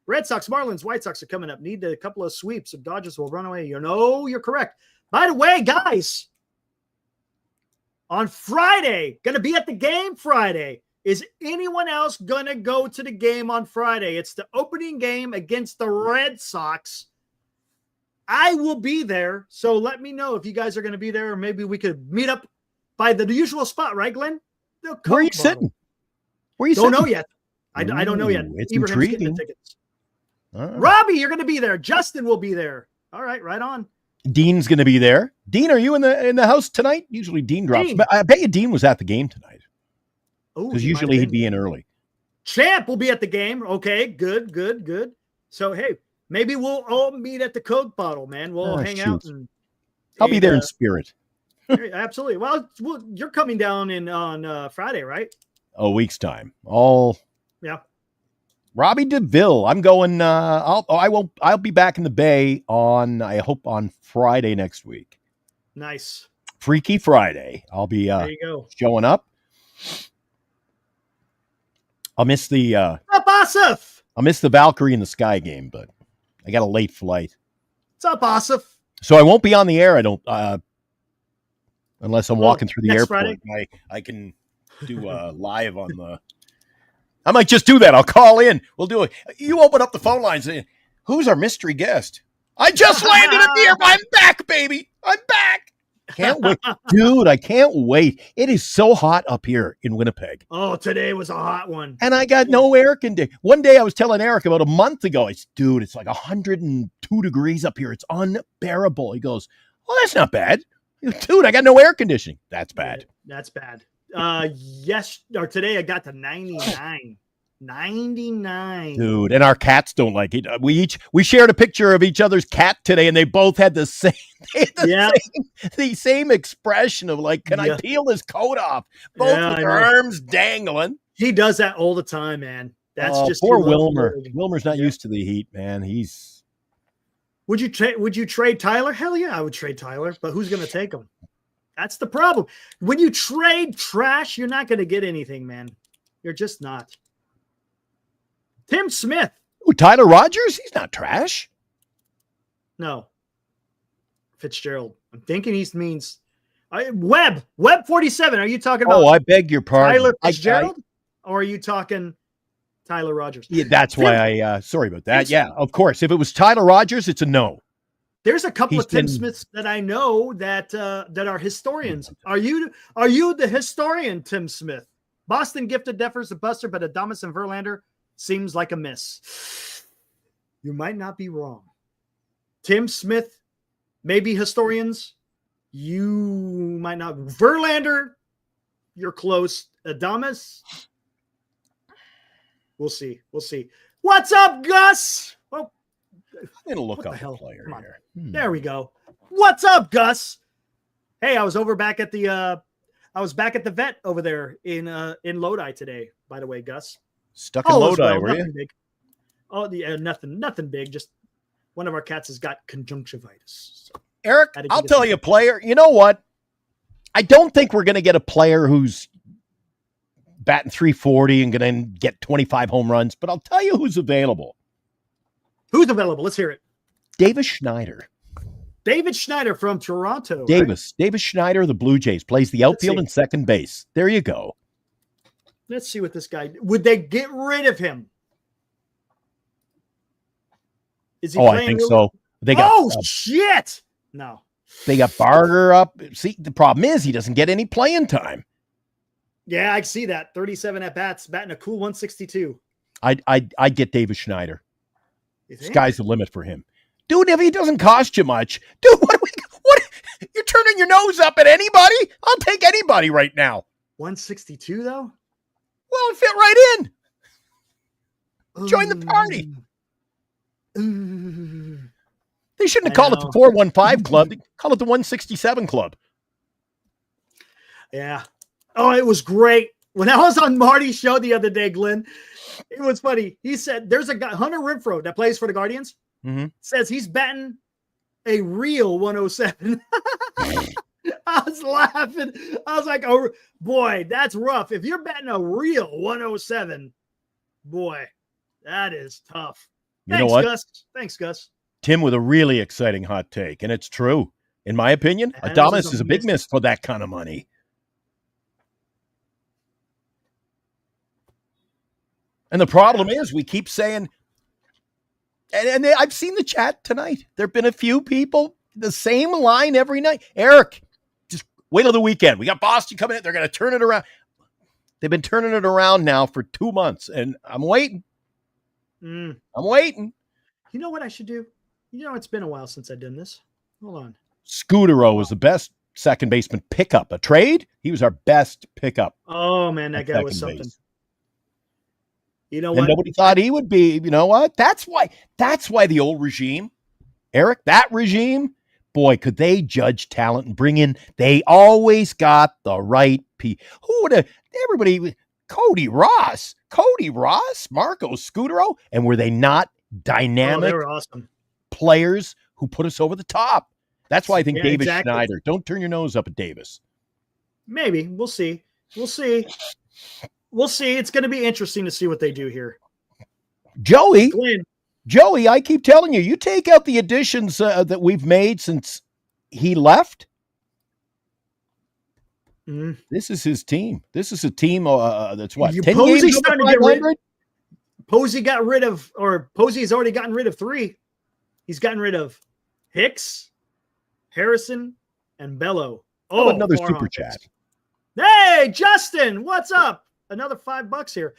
Speaker 3: Red Sox, Marlins, White Sox are coming up. Need a couple of sweeps. If Dodgers will run away. You're correct. By the way, guys, on Friday, going to be at the game Friday. Is anyone else going to go to the game on Friday? It's the opening game against the Red Sox. I will be there. So let me know if you guys are going to be there, or maybe we could meet up by the usual spot, right, Glenn?
Speaker 4: Where are you sitting?
Speaker 3: Don't know yet. I don't know yet.
Speaker 4: It's
Speaker 3: Ibrahim's getting the tickets. Robbie, you're going to be there. Justin will be there. All right, right on.
Speaker 4: Dean's going to be there. Dean, are you in the house tonight? Usually Dean drops. But I bet you Dean was at the game tonight. Oh, because usually he'd be in early.
Speaker 3: Champ will be at the game. Okay, good. So hey, maybe we'll all meet at the Coke bottle, man. We'll hang out.
Speaker 4: I'll be there in spirit.
Speaker 3: Absolutely. Well, you're coming down on Friday, right?
Speaker 4: A week's time.
Speaker 3: Yeah.
Speaker 4: Robbie DeVille. I'm going. I'll be back in the Bay I hope on Friday next week.
Speaker 3: Nice.
Speaker 4: Freaky Friday. I'll be
Speaker 3: there you go.
Speaker 4: Showing up. I'll miss the
Speaker 3: Asif.
Speaker 4: I'll miss the Valkyrie in the Sky game, but I got a late flight.
Speaker 3: What's up, Asif?
Speaker 4: So I won't be on the air. I don't unless I'm walking through the airport.
Speaker 3: Friday?
Speaker 4: I can do live on the. I might just do that. I'll call in. We'll do it. You open up the phone lines. Who's our mystery guest? I just landed at the airport. I'm back, baby. I'm back. Can't wait. Dude, I can't wait. It is so hot up here in Winnipeg.
Speaker 3: Oh, today was a hot one.
Speaker 4: And I got no air conditioning. One day I was telling Eric about a month ago, dude, it's like 102 degrees up here. It's unbearable. He goes, well, that's not bad. Dude, I got no air conditioning. That's bad.
Speaker 3: That's bad. Today I got to 99. 99.
Speaker 4: Dude, and our cats don't like it. We shared a picture of each other's cat today, and they both had the same same expression of like, can I peel his coat off? Both with their arms dangling.
Speaker 3: He does that all the time, man. That's just
Speaker 4: poor Wilmer. Wilmer's not used to the heat, man.
Speaker 3: Would you trade Tyler? Hell yeah, I would trade Tyler, but who's going to take him? That's the problem. When you trade trash, you're not going to get anything, man. You're just not. Tim Smith.
Speaker 4: Ooh, Tyler Rogers? He's not trash.
Speaker 3: No. Fitzgerald. I'm thinking he means Webb 47. Are you talking about?
Speaker 4: Oh, I beg your pardon.
Speaker 3: Tyler Fitzgerald? Or are you talking Tyler Rogers?
Speaker 4: Yeah, that's why I sorry about that. Yeah, of course. If it was Tyler Rogers, it's a no.
Speaker 3: There's a couple of Tim Smiths that I know that are historians. Are you the historian, Tim Smith? Boston gifted Defers a buster, but Adames and Verlander seems like a miss. You might not be wrong. Tim Smith, maybe historians. You might not. Verlander, you're close. Adames, we'll see. We'll see. What's up, Gus? Oh,
Speaker 4: I'm gonna look
Speaker 3: what
Speaker 4: up
Speaker 3: the hell?
Speaker 4: a player
Speaker 3: Come on.
Speaker 4: here.
Speaker 3: There we go. What's up, Gus? Hey, I was back at the vet over there in Lodi today, by the way, Gus.
Speaker 4: Stuck in Lodi, were
Speaker 3: nothing
Speaker 4: you?
Speaker 3: big. Oh, yeah, nothing big. Just one of our cats has got conjunctivitis. So
Speaker 4: Eric, I'll tell you, player. You know what? I don't think we're going to get a player who's batting 340 and going to get 25 home runs, but I'll tell you who's available.
Speaker 3: Who's available? Let's hear it.
Speaker 4: Davis Schneider.
Speaker 3: David Schneider from Toronto.
Speaker 4: Davis Schneider of the Blue Jays plays the outfield and second base. There you go.
Speaker 3: Let's see what this guy. Would they get rid of him? Is he
Speaker 4: I think so. They got
Speaker 3: shit. No.
Speaker 4: They got Barger up. See, the problem is he doesn't get any playing time.
Speaker 3: Yeah, I see that. 37 at bats, batting a cool 162.
Speaker 4: I'd get Davis Schneider. Sky's the limit for him. Dude, if he doesn't cost you much, dude, what you're turning your nose up at anybody? I'll take anybody right now.
Speaker 3: 162 though?
Speaker 4: Well, it fit right in. Join the party. They shouldn't have called it the 415 club. They call it the 167 club.
Speaker 3: Yeah. Oh, it was great. When I was on Marty's show the other day, Glenn, it was funny. He said there's a guy, Hunter Renfroe, that plays for the Guardians, says he's batting a real 107. I was laughing. I was like, oh, boy, that's rough. If you're batting a real 107, boy, that is tough.
Speaker 4: You know what?
Speaker 3: Gus. Thanks, Gus.
Speaker 4: Tim with a really exciting hot take, and it's true. In my opinion, Adames is a big miss for that kind of money. And the problem is we keep saying, and I've seen the chat tonight. There have been a few people, the same line every night. Eric, just wait till the weekend. We got Boston coming in. They're going to turn it around. They've been turning it around now for 2 months, and I'm waiting. I'm waiting.
Speaker 3: You know what I should do? You know, it's been a while since I've done this. Hold on.
Speaker 4: Scudero was the best second baseman pickup. A trade? He was our best pickup.
Speaker 3: Oh, man, that guy was something.
Speaker 4: Base.
Speaker 3: You know
Speaker 4: and
Speaker 3: what?
Speaker 4: Nobody thought he would be. You know what? That's why the old regime, Eric, that regime, boy, could they judge talent and bring in. They always got the right people. Who would have? Everybody. Cody Ross, Marco Scudero, and were they not dynamic?
Speaker 3: They were awesome
Speaker 4: players who put us over the top. That's why I think Davis Schneider. Don't turn your nose up at Davis.
Speaker 3: Maybe we'll see. We'll see. It's going to be interesting to see what they do here.
Speaker 4: Joey, I keep telling you, you take out the additions that we've made since he left. This is his team. This is a team that's what? 10 games over 500?
Speaker 3: Posey got rid of, or Posey has already gotten rid of 3. He's gotten rid of Hicks, Harrison, and Bello.
Speaker 4: Oh, another super chat.
Speaker 3: Hey, Justin, what's up? Another $5 here.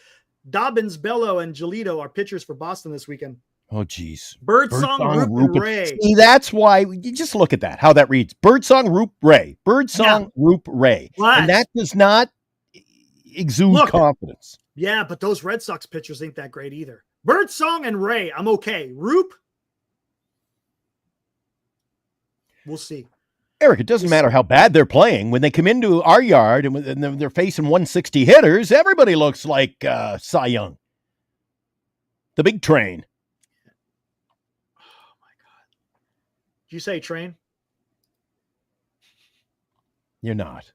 Speaker 3: Dobbins, Bello, and Giolito are pitchers for Boston this weekend.
Speaker 4: Oh, geez.
Speaker 3: Birdsong, Roop, and Ray.
Speaker 4: See, that's why you just look at that, how that reads. Birdsong, Roop, Ray. Birdsong, Roop, Ray.
Speaker 3: What?
Speaker 4: And that does not exude confidence.
Speaker 3: Yeah, but those Red Sox pitchers ain't that great either. Birdsong and Ray, I'm okay. Roop, we'll see.
Speaker 4: Eric, it doesn't matter how bad they're playing. When they come into our yard and they're facing 160 hitters, everybody looks like Cy Young. The big train.
Speaker 3: Oh, my God. Did you say train?
Speaker 4: You're not.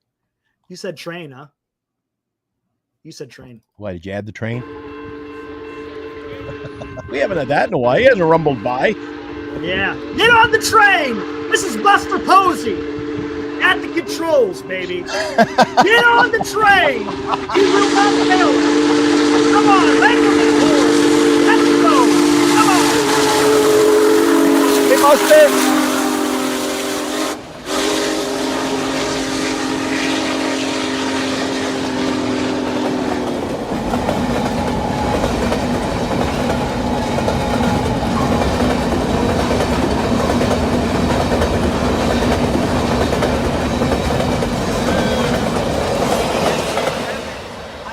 Speaker 3: You said train, huh? You said train.
Speaker 4: Why, did you add the train? We haven't had that in a while. He hasn't rumbled by.
Speaker 3: Yeah. Get on the train. This is Buster Posey at the controls, baby. Get on the train. You will not fail. Come on, let's go. Come on.
Speaker 4: Hey, Buster.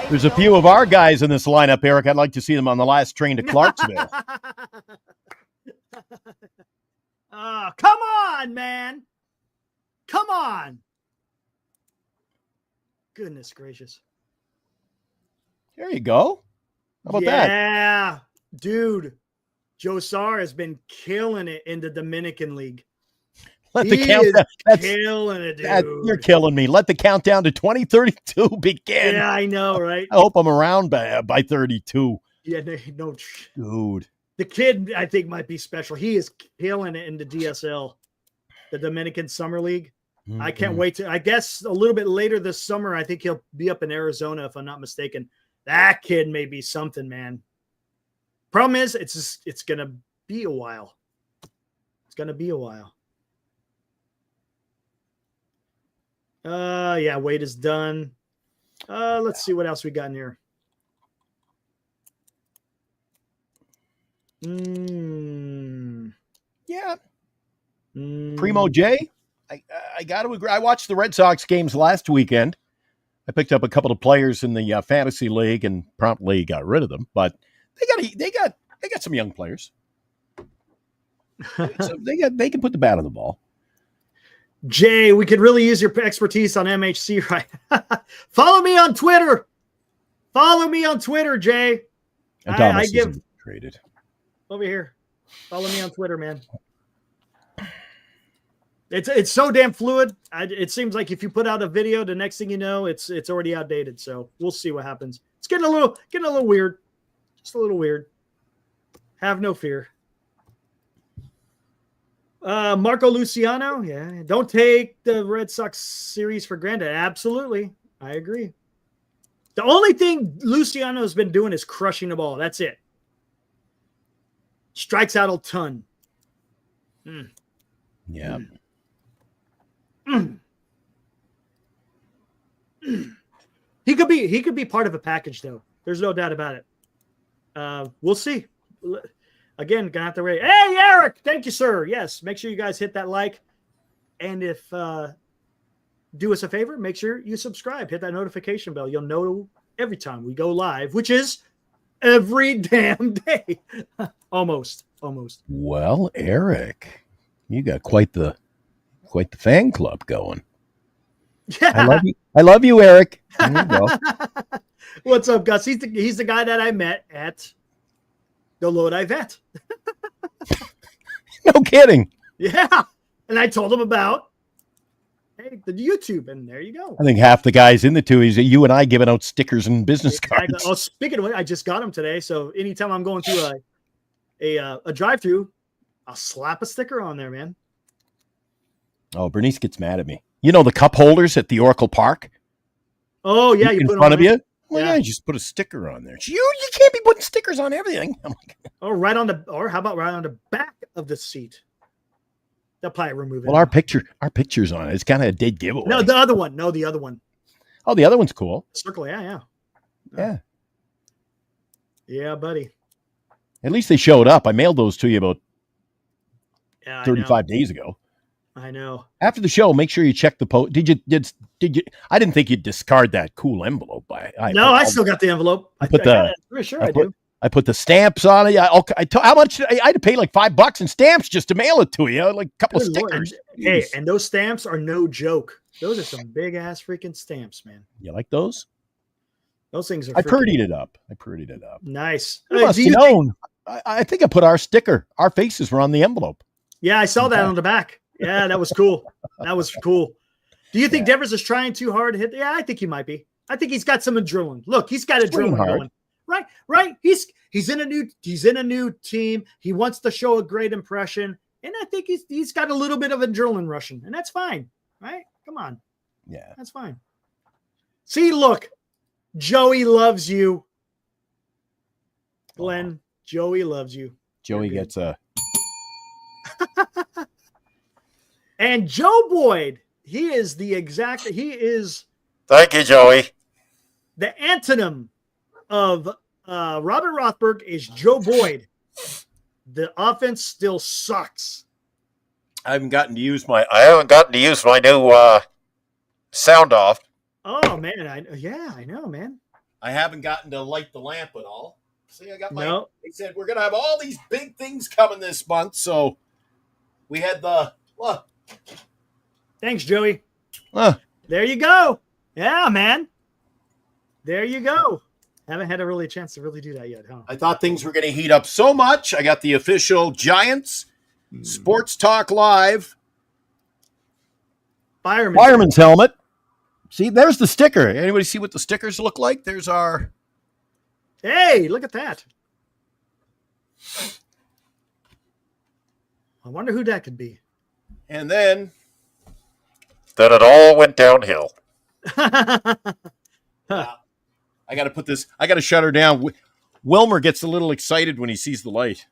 Speaker 4: There's a few of our guys in this lineup, Eric. I'd like to see them on the last train to Clarksville.
Speaker 3: Oh, come on, man. Come on. Goodness gracious.
Speaker 4: There you go. How about that?
Speaker 3: Yeah, dude. Joe Sarr has been killing it in the Dominican League.
Speaker 4: Let
Speaker 3: He
Speaker 4: the countdown.
Speaker 3: is killing it, dude.
Speaker 4: You're killing me. Let the countdown to 2032 begin.
Speaker 3: Yeah, I know, right?
Speaker 4: I hope I'm around by 32.
Speaker 3: Yeah, no.
Speaker 4: Dude.
Speaker 3: The kid, I think, might be special. He is killing it in the DSL, the Dominican Summer League.
Speaker 4: Mm-hmm.
Speaker 3: I can't wait to. I guess a little bit later this summer, I think he'll be up in Arizona, if I'm not mistaken. That kid may be something, man. Problem is, it's gonna be a while. It's gonna be a while. Yeah, Wade is done. Let's see what else we got in here.
Speaker 4: Yeah. Primo J, I got to agree. I watched the Red Sox games last weekend. I picked up a couple of players in the fantasy league and promptly got rid of them, but they got some young players. So they can put the bat on the ball.
Speaker 3: Jay, we could really use your expertise on MHC, right? Follow me on Twitter. Follow me on Twitter, Jay. I give
Speaker 4: traded
Speaker 3: over here. Follow me on Twitter, man. It's so damn fluid. It seems like if you put out a video, the next thing you know, it's already outdated. So we'll see what happens. It's getting a little weird. Just a little weird. Have no fear. Marco Luciano, yeah. Don't take the Red Sox series for granted. Absolutely. I agree. The only thing Luciano has been doing is crushing the ball. That's it. Strikes out a ton.
Speaker 4: Yeah.
Speaker 3: He could be part of a package, though. There's no doubt about it. We'll see. Again, gonna have to rate. Hey, Eric, thank you, sir. Yes, make sure you guys hit that like, and if do us a favor, make sure you subscribe. Hit that notification bell. You'll know every time we go live, which is every damn day. Almost.
Speaker 4: Well, Eric, you got quite the fan club going.
Speaker 3: Yeah.
Speaker 4: I love you, Eric. There you go.
Speaker 3: What's up, Gus? He's the guy that I met at the Lodi Vet.
Speaker 4: No kidding.
Speaker 3: Yeah. And I told him about the YouTube, and there you go.
Speaker 4: I think half the guys in the two is you and I giving out stickers and business cards.
Speaker 3: Oh, speaking of it, I just got them today. So anytime I'm going through a drive-through, I'll slap a sticker on there, man.
Speaker 4: Oh, Bernice gets mad at me. You know the cup holders at the Oracle Park?
Speaker 3: Oh, yeah.
Speaker 4: In
Speaker 3: put
Speaker 4: front of you? Well,
Speaker 3: Yeah.
Speaker 4: yeah, just put a sticker on there. You can't be putting stickers on everything. I'm like,
Speaker 3: Or how about right on the back of the seat? They'll probably remove it.
Speaker 4: well, our picture's on it. It's kind of a dead giveaway.
Speaker 3: No, the other one. No, the other one.
Speaker 4: Oh, the other one's cool.
Speaker 3: Circle, yeah. Yeah, buddy.
Speaker 4: At least they showed up. I mailed those to you about
Speaker 3: Yeah,
Speaker 4: 35 days ago.
Speaker 3: I know.
Speaker 4: After the show, make sure you check the post. Did you? I didn't think you'd discard that cool envelope.
Speaker 3: I still got the envelope. I do.
Speaker 4: I put the stamps on it. How much? I had to pay like $5 in stamps just to mail it to you. Like a couple of
Speaker 3: Good Lord.
Speaker 4: stickers.
Speaker 3: Hey, and those stamps are no joke. Those are some big ass freaking stamps, man.
Speaker 4: You like those?
Speaker 3: Those things are.
Speaker 4: I purdied it up.
Speaker 3: Nice.
Speaker 4: You must have known. I think I put our sticker. Our faces were on the envelope.
Speaker 3: Yeah, I saw that on the back. Yeah, that was cool. Do you think Devers is trying too hard to hit? Yeah, I think he might be. I think he's got some adrenaline. Look, he's got adrenaline going. Right. He's in a new team. He wants to show a great impression. And I think he's got a little bit of adrenaline rushing, and that's fine, right? Come on.
Speaker 4: Yeah.
Speaker 3: That's fine. See, look, Joey loves you. Glenn, Joey loves you.
Speaker 4: Joey gets a...
Speaker 3: And Joe Boyd, he is
Speaker 4: Thank you, Joey.
Speaker 3: the antonym of Robert Rothberg is Joe Boyd. The offense still sucks.
Speaker 4: I haven't gotten to use my new sound off.
Speaker 3: Oh man, I know, man.
Speaker 4: I haven't gotten to light the lamp at all. See, I got my.
Speaker 3: No.
Speaker 4: They said we're gonna have all these big things coming this month, so we had the look.
Speaker 3: Thanks, Joey. There you go. Yeah, man. There you go. Haven't had a chance to really do that yet, huh?
Speaker 4: I thought things were going to heat up so much. I got the official Giants Sports Talk Live fireman's helmet. See, there's the sticker. Anybody see what the stickers look like? There's our...
Speaker 3: Hey, look at that. I wonder who that could be.
Speaker 4: And then it all went downhill. I got to put this... I got to shut her down. Wilmer gets a little excited when he sees the light.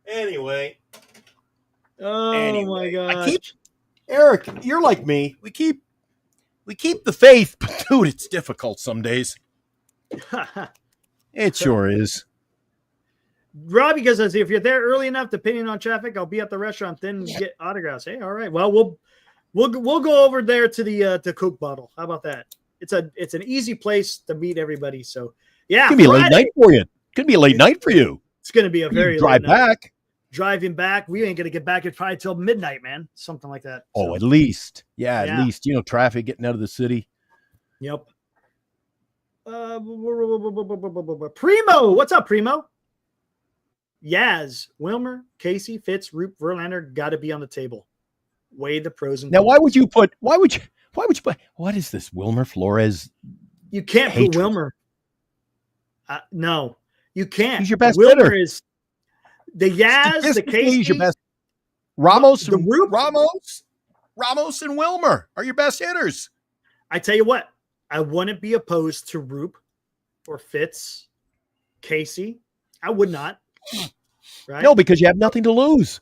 Speaker 4: Anyway.
Speaker 3: Oh, my God.
Speaker 4: Eric, you're like me. We keep the faith, but dude, it's difficult some days. It sure is.
Speaker 3: Robbie goes, if you're there early enough, depending on traffic, I'll be at the restaurant, then get autographs. Hey, all right. Well, we'll go over there to the Coke bottle. How about that? It's an easy place to meet everybody. So yeah,
Speaker 4: it could be a late night for you. Could be a late night for you.
Speaker 3: It's going to be a very
Speaker 4: drive
Speaker 3: late night.
Speaker 4: back.
Speaker 3: Driving back, we ain't going to get back. It's probably till midnight, man. Something like that.
Speaker 4: Oh, at least. Yeah, at least. Traffic getting out of the city.
Speaker 3: Yep. Primo, what's up, Primo? Yaz, Wilmer, Casey, Fitz, Roop, Verlander got to be on the table. Weigh the pros and cons.
Speaker 4: Now, why would you put? What is this, Wilmer Flores?
Speaker 3: You can't put Wilmer. No, you can't.
Speaker 4: He's your best
Speaker 3: Wilmer
Speaker 4: hitter.
Speaker 3: Is the Yaz, the Casey,
Speaker 4: he's your best. Ramos,
Speaker 3: the Roop,
Speaker 4: Ramos, and Wilmer are your best hitters.
Speaker 3: I tell you what, I wouldn't be opposed to Roop or Fitz, Casey. I would not. Right?
Speaker 4: No, because you have nothing to lose.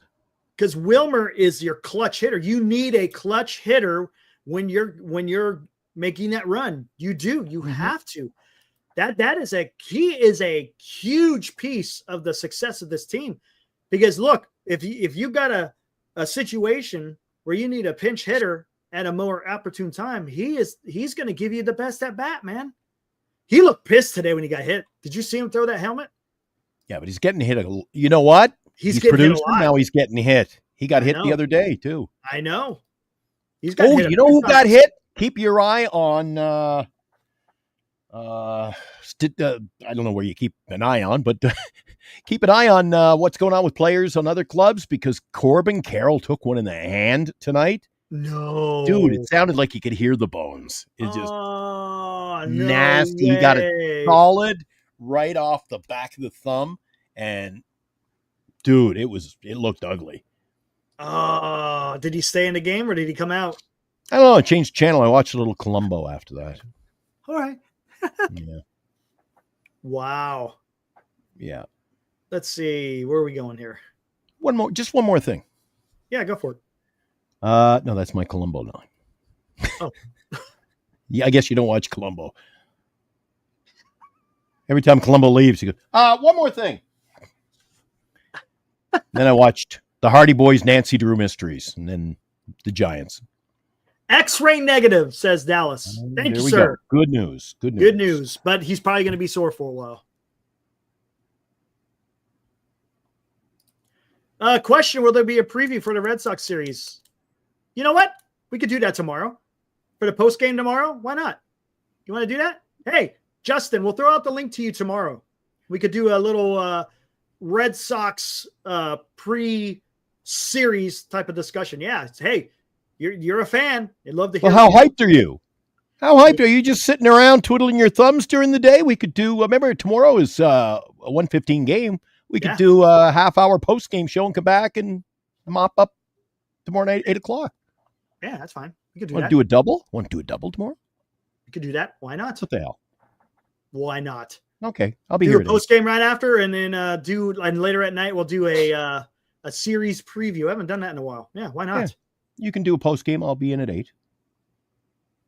Speaker 3: Because Wilmer is your clutch hitter. You need a clutch hitter when you're making that run. You do. You have to. He is a huge piece of the success of this team. Because look, if you got a situation where you need a pinch hitter at a more opportune time, he's going to give you the best at bat, man. He looked pissed today when he got hit. Did you see him throw that helmet?
Speaker 4: Yeah, but he's getting hit. You know what? He's producing. Now he's getting hit. He got hit the other day too.
Speaker 3: I know. He's got.
Speaker 4: Oh, you know who got hit? Keep your eye on. I don't know where you keep an eye on, but keep an eye on what's going on with players on other clubs because Corbin Carroll took one in the hand tonight.
Speaker 3: No,
Speaker 4: dude, it sounded like you could hear the bones. It's just nasty.
Speaker 3: Way.
Speaker 4: He got it solid right off the back of the thumb, and dude, it looked ugly.
Speaker 3: Oh, did he stay in the game or did he come out?
Speaker 4: I don't know. I changed channel. I watched a little Columbo after that.
Speaker 3: All right.
Speaker 4: Yeah.
Speaker 3: Wow.
Speaker 4: Yeah.
Speaker 3: Let's see. Where are we going here?
Speaker 4: Just one more thing.
Speaker 3: Yeah, go for it.
Speaker 4: No, that's my Columbo now.
Speaker 3: Oh.
Speaker 4: Yeah, I guess you don't watch Columbo. Every time Columbo leaves, he goes, one more thing. Then I watched the Hardy Boys, Nancy Drew Mysteries, and then the Giants.
Speaker 3: X-ray negative, says Dallas. Thank you, sir.
Speaker 4: Go. Good news. Good
Speaker 3: news. But he's probably going to be sore for a while. Question, will there be a preview for the Red Sox series? You know what? We could do that tomorrow. For the post game tomorrow? Why not? You want to do that? Hey, Justin, we'll throw out the link to you tomorrow. We could do a little Red Sox pre-series type of discussion. Yeah. Hey, you're a fan. I'd love to hear.
Speaker 4: Well, how hyped are you? How hyped are you? Just sitting around twiddling your thumbs during the day? We could do. Remember, tomorrow is a 1:15 game. We could do a half-hour post-game show and come back and mop up tomorrow night, 8:00.
Speaker 3: Yeah, that's fine. We could do
Speaker 4: Want
Speaker 3: that.
Speaker 4: to do a double? Want to do a double tomorrow?
Speaker 3: We could do that. Why not?
Speaker 4: What the hell?
Speaker 3: Why not?
Speaker 4: Okay, I'll be
Speaker 3: do
Speaker 4: here.
Speaker 3: A post game right after, and then and later at night we'll do a series preview. I haven't done that in a while. Yeah, why not?
Speaker 4: Yeah. You can do a post game. I'll be in at 8.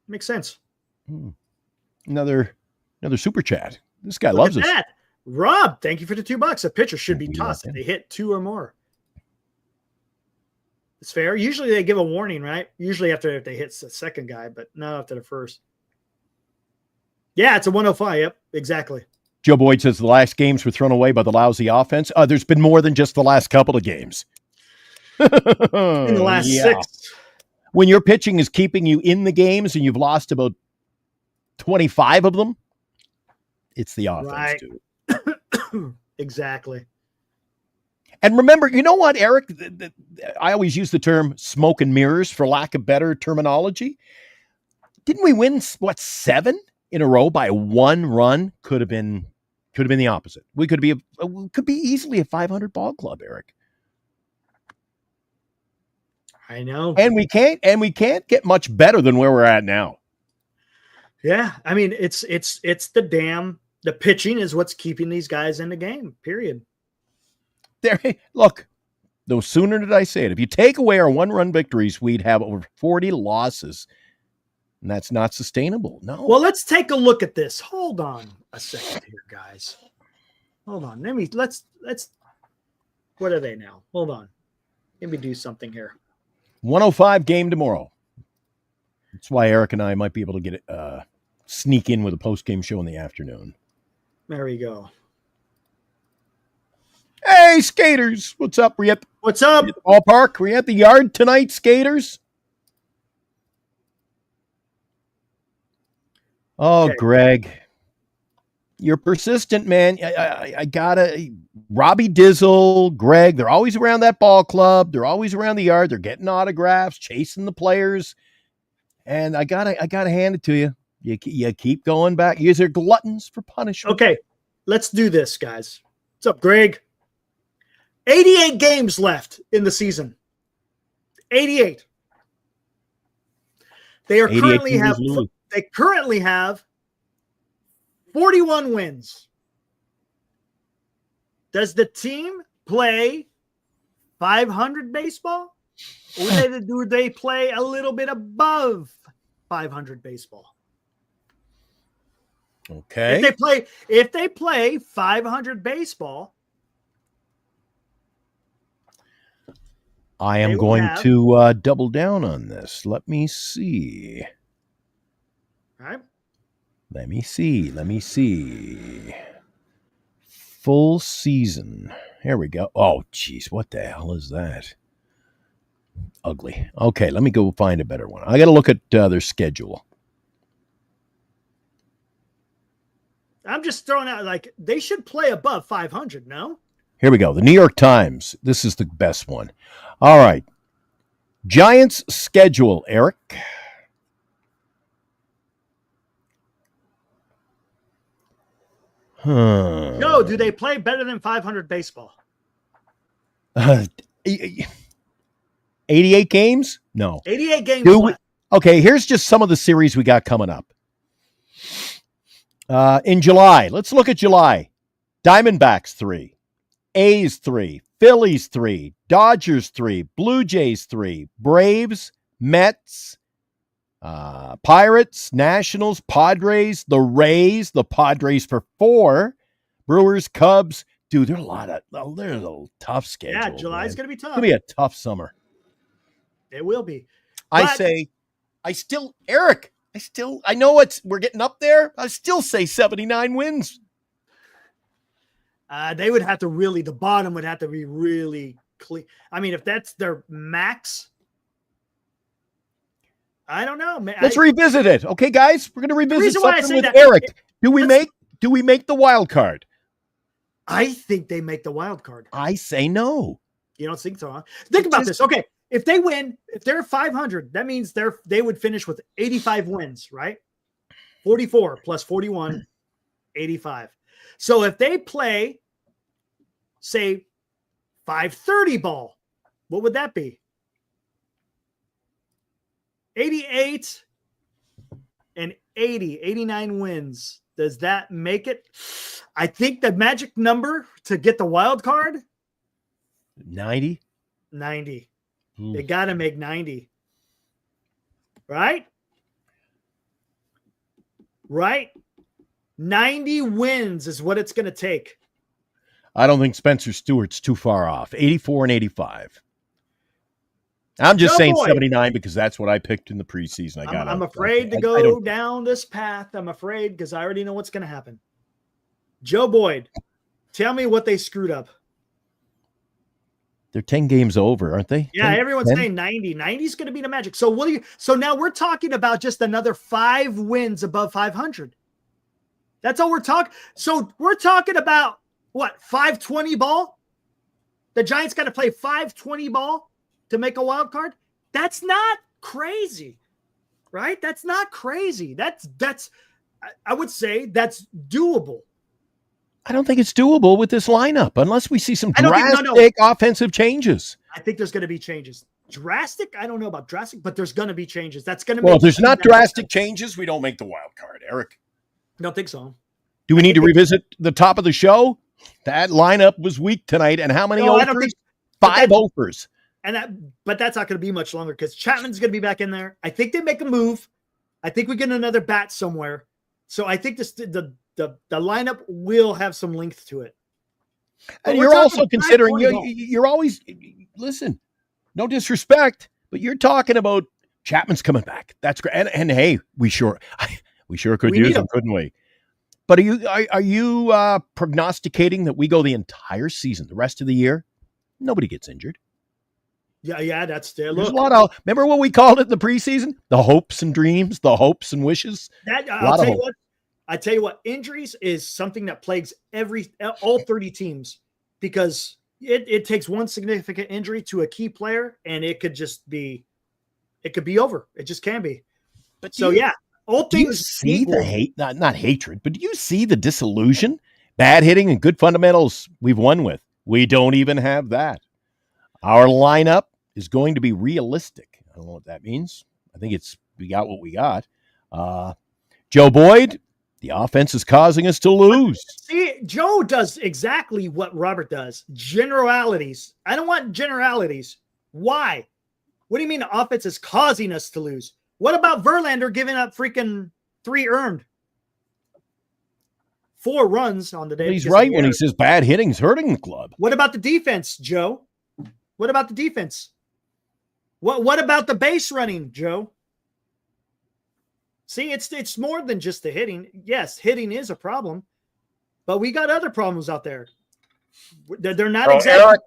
Speaker 3: Makes sense.
Speaker 4: Another super chat. This guy loves us.
Speaker 3: That. Rob, thank you for the $2. A pitcher should be tossed if they hit 2 or more. It's fair. Usually they give a warning, right? Usually after if they hit the second guy, but not after the first. Yeah, it's a 105. Yep, exactly.
Speaker 4: Joe Boyd says the last games were thrown away by the lousy offense. There's been more than just the last couple of games.
Speaker 3: In the last 6.
Speaker 4: When your pitching is keeping you in the games and you've lost about 25 of them, it's the offense, too.
Speaker 3: Exactly.
Speaker 4: And remember, you know what, Eric? I always use the term smoke and mirrors for lack of better terminology. Didn't we win, 7 in a row by 1 run? Could have been the opposite. We could be easily a 500 ball club, Eric.
Speaker 3: I know.
Speaker 4: And we can't get much better than where we're at now.
Speaker 3: Yeah, I mean, it's the pitching is what's keeping these guys in the game, period.
Speaker 4: Look, no sooner did I say it. If you take away our 1-run victories, we'd have over 40 losses. And that's not sustainable. No.
Speaker 3: Well, let's take a look at this. Hold on a second here, guys. Hold on. Let's what are they now? Hold on. Let me do something here.
Speaker 4: 105 game tomorrow. That's why Eric and I might be able to get sneak in with a post-game show in the afternoon.
Speaker 3: There we go.
Speaker 4: Hey, skaters. What's up?
Speaker 3: What's up?
Speaker 4: We at the ballpark? We at the yard tonight, skaters? Oh, okay. Greg. You're persistent, man. I gotta. Robbie Dizzle, Greg, they're always around that ball club. They're always around the yard. They're getting autographs, chasing the players. And I gotta hand it to you. You keep going back. You guys are gluttons for punishment.
Speaker 3: Okay, let's do this, guys. What's up, Greg? 88 games left in the season. 88. They currently have 41 wins. Does the team play 500 baseball? Or do they play a little bit above 500 baseball?
Speaker 4: Okay.
Speaker 3: If they play 500 baseball,
Speaker 4: I am going to double down on this. Let me see.
Speaker 3: All right.
Speaker 4: Let me see. Full season. Here we go. Oh, geez. What the hell is that? Ugly. Okay, let me go find a better one. I got to look at their schedule.
Speaker 3: I'm just throwing out, like, they should play above 500, no?
Speaker 4: Here we go. The New York Times. This is the best one. All right. Giants schedule, Eric.
Speaker 3: No, do they play better than 500 baseball?
Speaker 4: 88 games? No.
Speaker 3: 88 games left.
Speaker 4: Okay, here's just some of the series we got coming up. In July, let's look at July. Diamondbacks 3, A's 3, Phillies 3, Dodgers 3, Blue Jays 3, Braves, Mets, Pirates, Nationals, Padres, the Rays, the Padres for 4, Brewers, Cubs. Dude, there's a tough schedule.
Speaker 3: Yeah, July's going to be tough.
Speaker 4: It's going to be a tough summer.
Speaker 3: It will be.
Speaker 4: Eric, I know we're getting up there. I still say 79 wins.
Speaker 3: They would have to the bottom would have to be really clean. I mean, if that's their max, I don't know, man.
Speaker 4: Let's revisit it. Okay, guys, we're going to revisit something with
Speaker 3: that,
Speaker 4: Eric. Do we make the wild card?
Speaker 3: I think they make the wild card.
Speaker 4: I say no.
Speaker 3: You don't think so, huh? Think about this. Okay, if they win, if they're 500, that means they would finish with 85 wins, right? 44 plus 41, 85. So if they play, say, 530 ball, what would that be? 88 and 80, 89 wins. Does that make it? I think the magic number to get the wild card?
Speaker 4: 90?
Speaker 3: 90. They got to make 90. Right? Right? 90 wins is what it's going to take.
Speaker 4: I don't think Spencer Stewart's too far off. 84 and 85. I'm just saying 79 because that's what I picked in the preseason.
Speaker 3: I'm afraid to go down this path. I'm afraid because I already know what's going to happen. Joe Boyd, tell me what they screwed up.
Speaker 4: They're 10 games over, aren't they?
Speaker 3: Yeah,
Speaker 4: 10,
Speaker 3: everyone's
Speaker 4: 10?
Speaker 3: saying 90. 90 is going to be the magic. So so now we're talking about just another 5 wins above 500. That's all we're talking. So we're talking about what, 520 ball? The Giants got to play 520 ball to make a wild card? That's not crazy, right? That's not crazy. That's I would say that's doable.
Speaker 4: I don't think it's doable with this lineup unless we see some drastic offensive changes.
Speaker 3: I think there's going to be changes. Drastic? I don't know about drastic, but there's going to be changes. That's going to
Speaker 4: Well, if there's not drastic changes, we don't make the wild card, Eric.
Speaker 3: I don't think so.
Speaker 4: Do we need to revisit the top of the show? That lineup was weak tonight, and how many offers? 5 offers.
Speaker 3: But that's not going to be much longer because Chapman's going to be back in there. I think they make a move. I think we get another bat somewhere. So I think the lineup will have some length to it.
Speaker 4: And you're also considering you're always listen. No disrespect, but you're talking about Chapman's coming back. That's great. And hey, we sure could use him, couldn't we? But are you prognosticating that we go the entire season, the rest of the year? Nobody gets injured.
Speaker 3: Yeah, that's there.
Speaker 4: There's a lot of, remember what we called it in the preseason? The hopes and dreams, the hopes and wishes.
Speaker 3: I tell you what, injuries is something that plagues all 30 teams because it takes one significant injury to a key player and it could be over. It just can be. But all things.
Speaker 4: Do you see the hate, not hatred, but do you see the disillusion? Bad hitting and good fundamentals we've won with. We don't even have that. Our lineup is going to be realistic. I don't know what that means. I think we got what we got. Joe Boyd, the offense is causing us to lose.
Speaker 3: See, Joe does exactly what Robert does. Generalities. I don't want generalities. Why? What do you mean the offense is causing us to lose? What about Verlander giving up freaking 3 earned? 4 runs on the day.
Speaker 4: He's right when he says bad hitting's hurting the club.
Speaker 3: What about the defense, Joe? What about the defense? What about the base running, Joe? See, it's more than just the hitting. Yes, hitting is a problem, but we got other problems out there. They're not exactly.
Speaker 6: Eric,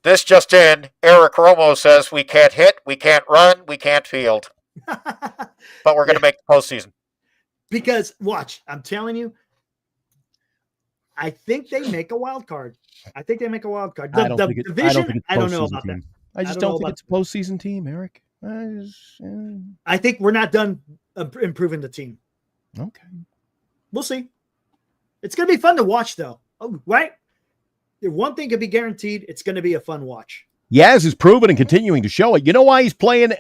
Speaker 6: this just in. Eric Romo says we can't hit, we can't run, we can't field. But we're going to make the postseason.
Speaker 3: Because, watch, I'm telling you, I think they make a wild card. The division, I don't know about that.
Speaker 4: I just don't think it's a postseason team, Eric.
Speaker 3: I think we're not done improving the team.
Speaker 4: Okay.
Speaker 3: We'll see. It's going to be fun to watch, though. Oh, right? If one thing could be guaranteed, it's going to be a fun watch.
Speaker 4: Yaz is proven and continuing to show it. You know why he's playing,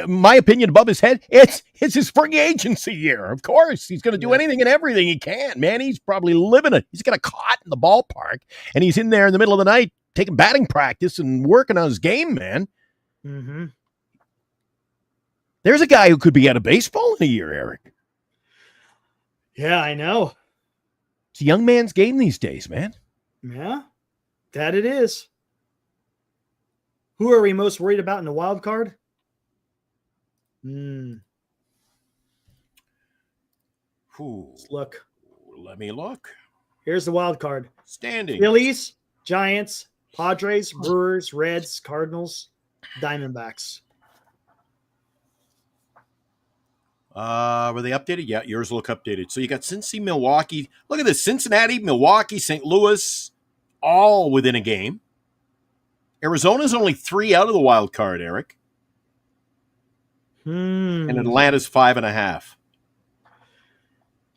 Speaker 4: my opinion, above his head? It's his free agency year. Of course, he's going to do anything and everything he can, man. He's probably living it. He's got a cot in the ballpark, and he's in there in the middle of the night taking batting practice and working on his game, man.
Speaker 3: Mm-hmm.
Speaker 4: There's a guy who could be out of baseball in a year, Eric.
Speaker 3: Yeah, I know.
Speaker 4: It's a young man's game these days, man.
Speaker 3: Yeah, that it is. Who are we most worried about in the wild card?
Speaker 4: Let's
Speaker 3: look.
Speaker 4: Let me look.
Speaker 3: Here's the wild card.
Speaker 4: Standing.
Speaker 3: Phillies, Giants, Padres, Brewers, Reds, Cardinals, Diamondbacks.
Speaker 4: Were they updated? Yeah, yours look updated. So you got Cincy, Milwaukee. Look at this. Cincinnati, Milwaukee, St. Louis, all within a game. Arizona's only 3 out of the wild card, Eric. And Atlanta's 5.5.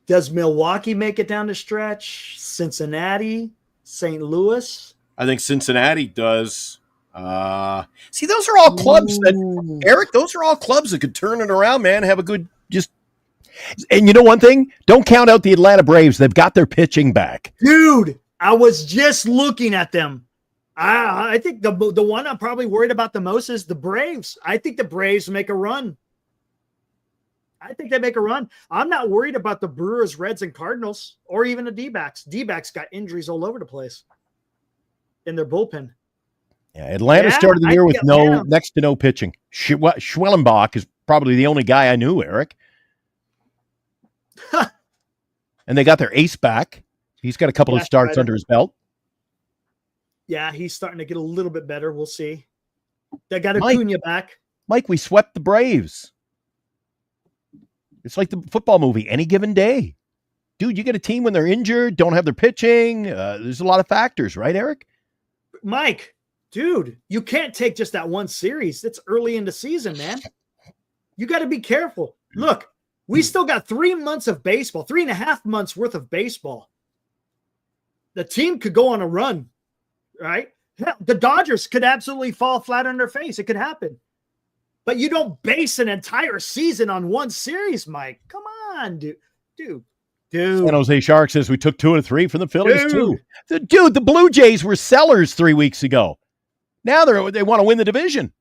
Speaker 3: Does Milwaukee make it down the stretch? Cincinnati? St. Louis?
Speaker 4: I think Cincinnati does. See, those are all clubs that, Eric, those are all clubs that could turn it around, man. Have a good, and you know one thing? Don't count out the Atlanta Braves. They've got their pitching back.
Speaker 3: Dude, I was just looking at them. I think the one I'm probably worried about the most is the Braves. I think the Braves make a run. I think they make a run. I'm not worried about the Brewers, Reds, and Cardinals, or even the D-backs. D-backs got injuries all over the place in their bullpen.
Speaker 4: Yeah, Atlanta started the year with next to no pitching. Schwellenbach is probably the only guy I knew, Eric. And they got their ace back. He's got a couple of starts under his belt.
Speaker 3: Yeah, he's starting to get a little bit better. We'll see. They got Acuna back.
Speaker 4: Mike, we swept the Braves. It's like the football movie, Any Given Day. Dude, you get a team when they're injured, don't have their pitching. There's a lot of factors, right, Eric?
Speaker 3: Mike, dude, you can't take just that one series. It's early in the season, man. You got to be careful. Look, we still got 3 months of baseball, 3.5 months worth of baseball. The team could go on a run, right? The Dodgers could absolutely fall flat on their face. It could happen. But you don't base an entire season on one series, Mike. Come on, dude. San
Speaker 4: Jose Shark says we took 2 of 3 from the Phillies, too. Dude, the Blue Jays were sellers 3 weeks ago. Now they want to win the division.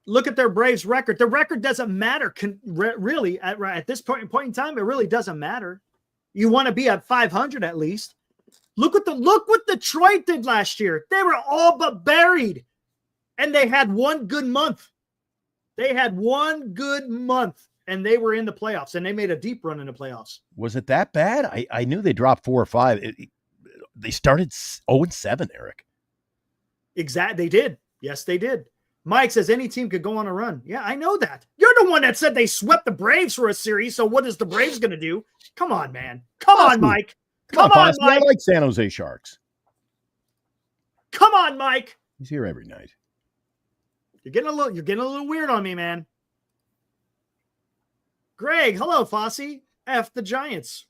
Speaker 3: Look at their Braves record. The record doesn't matter. Really, at this point in time, it really doesn't matter. You want to be at 500 at least. Look what Detroit did last year. They were all but buried. And they had one good month. And they were in the playoffs, and they made a deep run in the playoffs.
Speaker 4: Was it that bad? I knew they dropped 4 or 5. They started 0-7, Eric.
Speaker 3: Exactly. They did. Yes, they did. Mike says any team could go on a run. Yeah, I know that. You're the one that said they swept the Braves for a series, so what is the Braves going to do? Come on, man. Come on, Mike. Come on, Mike.
Speaker 4: I like San Jose Sharks.
Speaker 3: Come on, Mike.
Speaker 4: He's here every night.
Speaker 3: You're getting a little weird on me, man. Greg, hello, Fosse. F the Giants.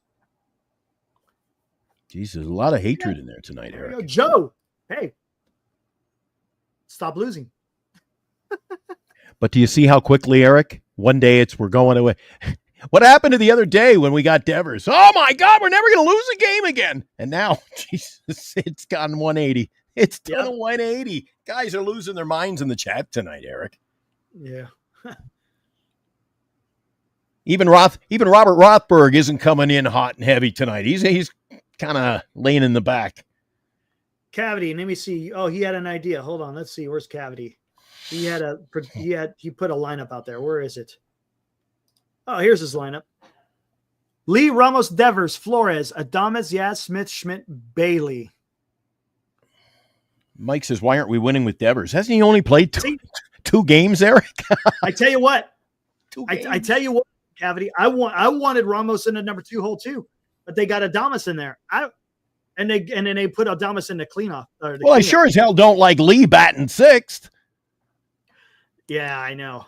Speaker 4: Jesus, a lot of hatred in there tonight, Eric.
Speaker 3: Joe, hey, stop losing.
Speaker 4: But do you see how quickly, Eric? One day we're going away. What happened to the other day when we got Devers? Oh my God, we're never going to lose a game again. And now, Jesus, it's gone 180. It's done a 180. Guys are losing their minds in the chat tonight, Eric.
Speaker 3: Yeah.
Speaker 4: Even Robert Rothberg isn't coming in hot and heavy tonight. He's kind of laying in the back.
Speaker 3: Cavity, let me see. Oh, he had an idea. Hold on, let's see. Where's Cavity? He put a lineup out there. Where is it? Oh, here's his lineup. Lee, Ramos, Devers, Flores, Adames, Yaz, Smith, Schmidt, Bailey.
Speaker 4: Mike says, why aren't we winning with Devers? Hasn't he only played two games, Eric?
Speaker 3: I tell you what. I tell you what, Cavity. I wanted Ramos in the number 2 hole too, but they got Adames in there. And then they put Adames in the cleanoff.
Speaker 4: Well, I sure as hell don't like Lee batting 6th.
Speaker 3: Yeah, I know.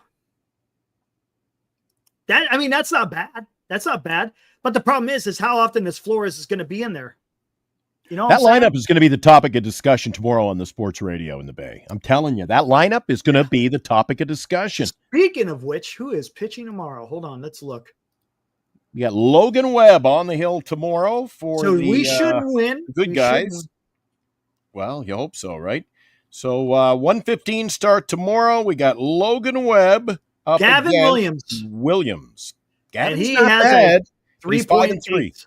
Speaker 3: That's not bad. That's not bad. But the problem is how often this Flores is going to be in there. You know,
Speaker 4: that lineup is going to be the topic of discussion tomorrow on the sports radio in the Bay. I'm telling you, that lineup is going to be the topic of discussion.
Speaker 3: Speaking of which, who is pitching tomorrow? Hold on, let's look.
Speaker 4: We got Logan Webb on the hill tomorrow
Speaker 3: we should win.
Speaker 4: Good guys. Well, you hope so, right? So 1:15 start tomorrow. We got Logan Webb up
Speaker 3: Gavin
Speaker 4: Williams. Gavin's
Speaker 3: and he
Speaker 4: not
Speaker 3: has
Speaker 4: bad.
Speaker 3: a 3.3.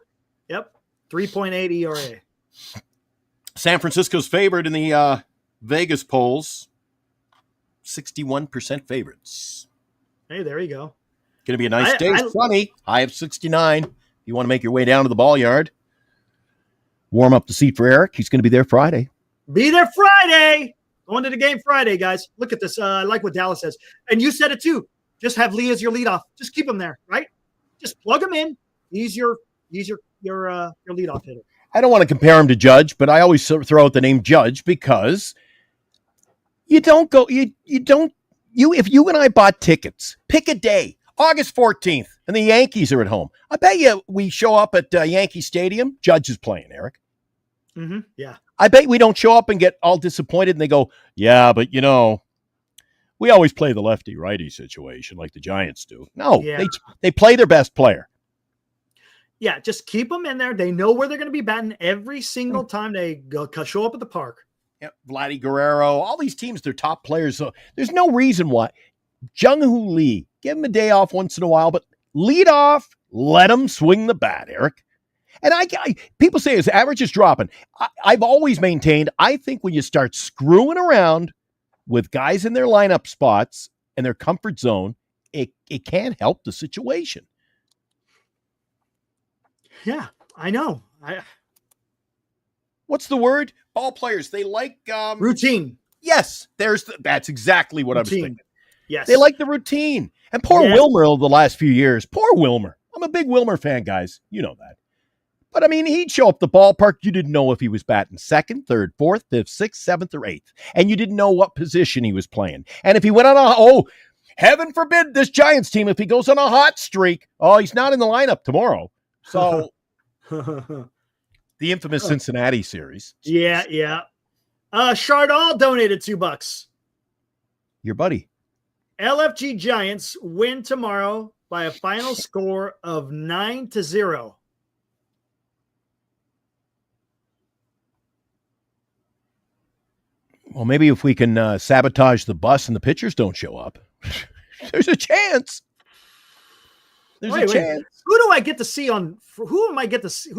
Speaker 3: Yep, 3.8 ERA.
Speaker 4: San Francisco's favored in the Vegas polls. 61% favorites.
Speaker 3: Hey, there you go.
Speaker 4: Going to be a nice day. Sunny. High of 69. If you want to make your way down to the ball yard, warm up the seat for Eric. He's going to be there Friday.
Speaker 3: Be there Friday. Going to the game Friday, guys. Look at this. I like what Dallas says. And you said it too. Just have Lee as your leadoff. Just keep him there, right? Just plug him in. He's your leadoff hitter.
Speaker 4: I don't want to compare him to Judge, but I always throw out the name Judge because if you and I bought tickets, pick a day. August 14th, and the Yankees are at home. I bet you we show up at Yankee Stadium. Judge is playing, Eric.
Speaker 3: Mm-hmm. Yeah.
Speaker 4: I bet we don't show up and get all disappointed and they go, yeah, but we always play the lefty-righty situation like the Giants do. No, they play their best player.
Speaker 3: Yeah, just keep them in there. They know where they're going to be batting every single time they show up at the park.
Speaker 4: Yeah, Vladdy Guerrero, all these teams, they're top players. So there's no reason why. Jung-Hoo Lee, give him a day off once in a while, but lead off, let him swing the bat, Eric. And people say his average is dropping. I've always maintained, I think when you start screwing around with guys in their lineup spots and their comfort zone, it can't help the situation.
Speaker 3: Yeah, I know.
Speaker 4: What's the word? Ball players, they like
Speaker 3: routine.
Speaker 4: Yes, that's exactly what
Speaker 3: routine.
Speaker 4: I was thinking.
Speaker 3: Yes.
Speaker 4: They like the routine. And poor Wilmer over the last few years. Poor Wilmer. I'm a big Wilmer fan, guys. You know that. But, I mean, he'd show up the ballpark. You didn't know if he was batting second, third, fourth, fifth, sixth, seventh, or eighth. And you didn't know what position he was playing. And if he went on heaven forbid this Giants team, if he goes on a hot streak, he's not in the lineup tomorrow. So, the infamous Cincinnati series.
Speaker 3: Yeah. Chardall donated $2.
Speaker 4: Your buddy.
Speaker 3: LFG Giants win tomorrow by a final score of 9-0.
Speaker 4: Well, maybe if we can sabotage the bus and the pitchers don't show up, there's a chance. There's a chance.
Speaker 3: Who do I get to see on? Who am I get to see?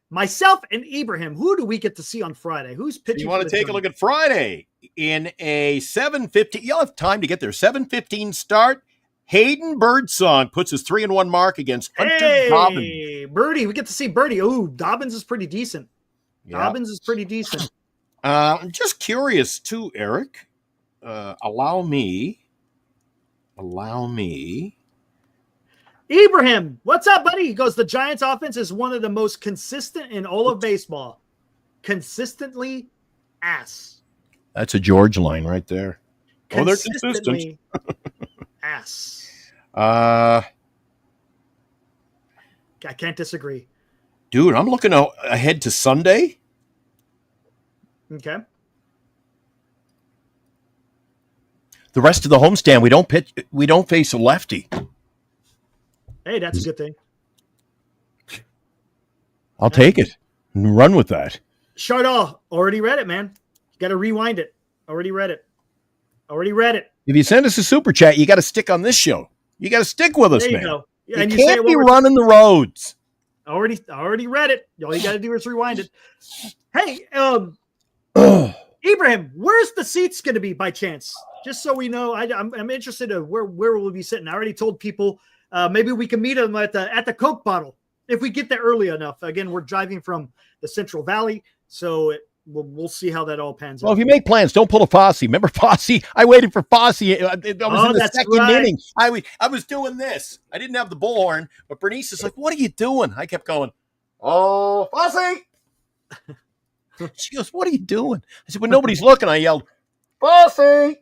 Speaker 3: Myself and Ibrahim. Who do we get to see on Friday? Who's pitching?
Speaker 4: You want to take a look at Friday in a 7:15? You'll have time to get there. 7:15 start. Hayden Birdsong puts his 3-1 mark against Hunter Dobbins.
Speaker 3: Birdie, we get to see Birdie. Oh, Dobbins is pretty decent. Dobbins is pretty decent.
Speaker 4: I'm just curious too, Eric. Allow me.
Speaker 3: Ibrahim, what's up, buddy? He goes, the Giants offense is one of the most consistent in all of baseball. Consistently ass.
Speaker 4: That's a George line right there.
Speaker 3: They're consistent. Ass.
Speaker 4: I
Speaker 3: can't disagree.
Speaker 4: Dude, I'm looking ahead to Sunday.
Speaker 3: Okay.
Speaker 4: The rest of the homestand, we don't face a lefty.
Speaker 3: Hey, that's a good thing.
Speaker 4: I'll take it and run with that.
Speaker 3: Chardall, already read it, man. You got to rewind it. Already read it.
Speaker 4: If you send us a super chat, you got to stick on this show. You got to stick with us,
Speaker 3: there you
Speaker 4: man.
Speaker 3: Go. Yeah,
Speaker 4: you
Speaker 3: and
Speaker 4: can't be running the roads.
Speaker 3: Already read it. All you got to do is rewind it. Hey, Ibrahim, where's the seats going to be by chance? Just so we know, I'm interested in where we'll be sitting. I already told people maybe we can meet them at the Coke bottle if we get there early enough. Again, we're driving from the Central Valley, so we'll see how that all pans out.
Speaker 4: Well, if you make plans, don't pull a Fosse. Remember Fosse? I waited for Fosse. I was in the second inning. I was doing this. I didn't have the bullhorn, but Bernice is like, "What are you doing?" I kept going, "Oh, Fosse." She goes, "What are you doing?" I said, "When nobody's looking," I yelled, "Fosse!"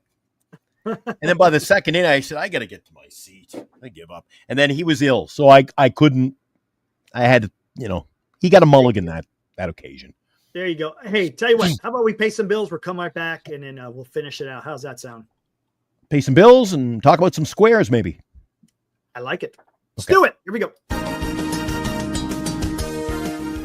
Speaker 4: And then by the second inning, I said, "I got to get to my seat." I give up. And then he was ill, so I couldn't. I had to, he got a mulligan that occasion.
Speaker 3: There you go. Hey, tell you what, how about we pay some bills? We'll come right back, and then we'll finish it out. How's that sound?
Speaker 4: Pay some bills and talk about some squares, maybe.
Speaker 3: I like it. Let's do it. Here we go.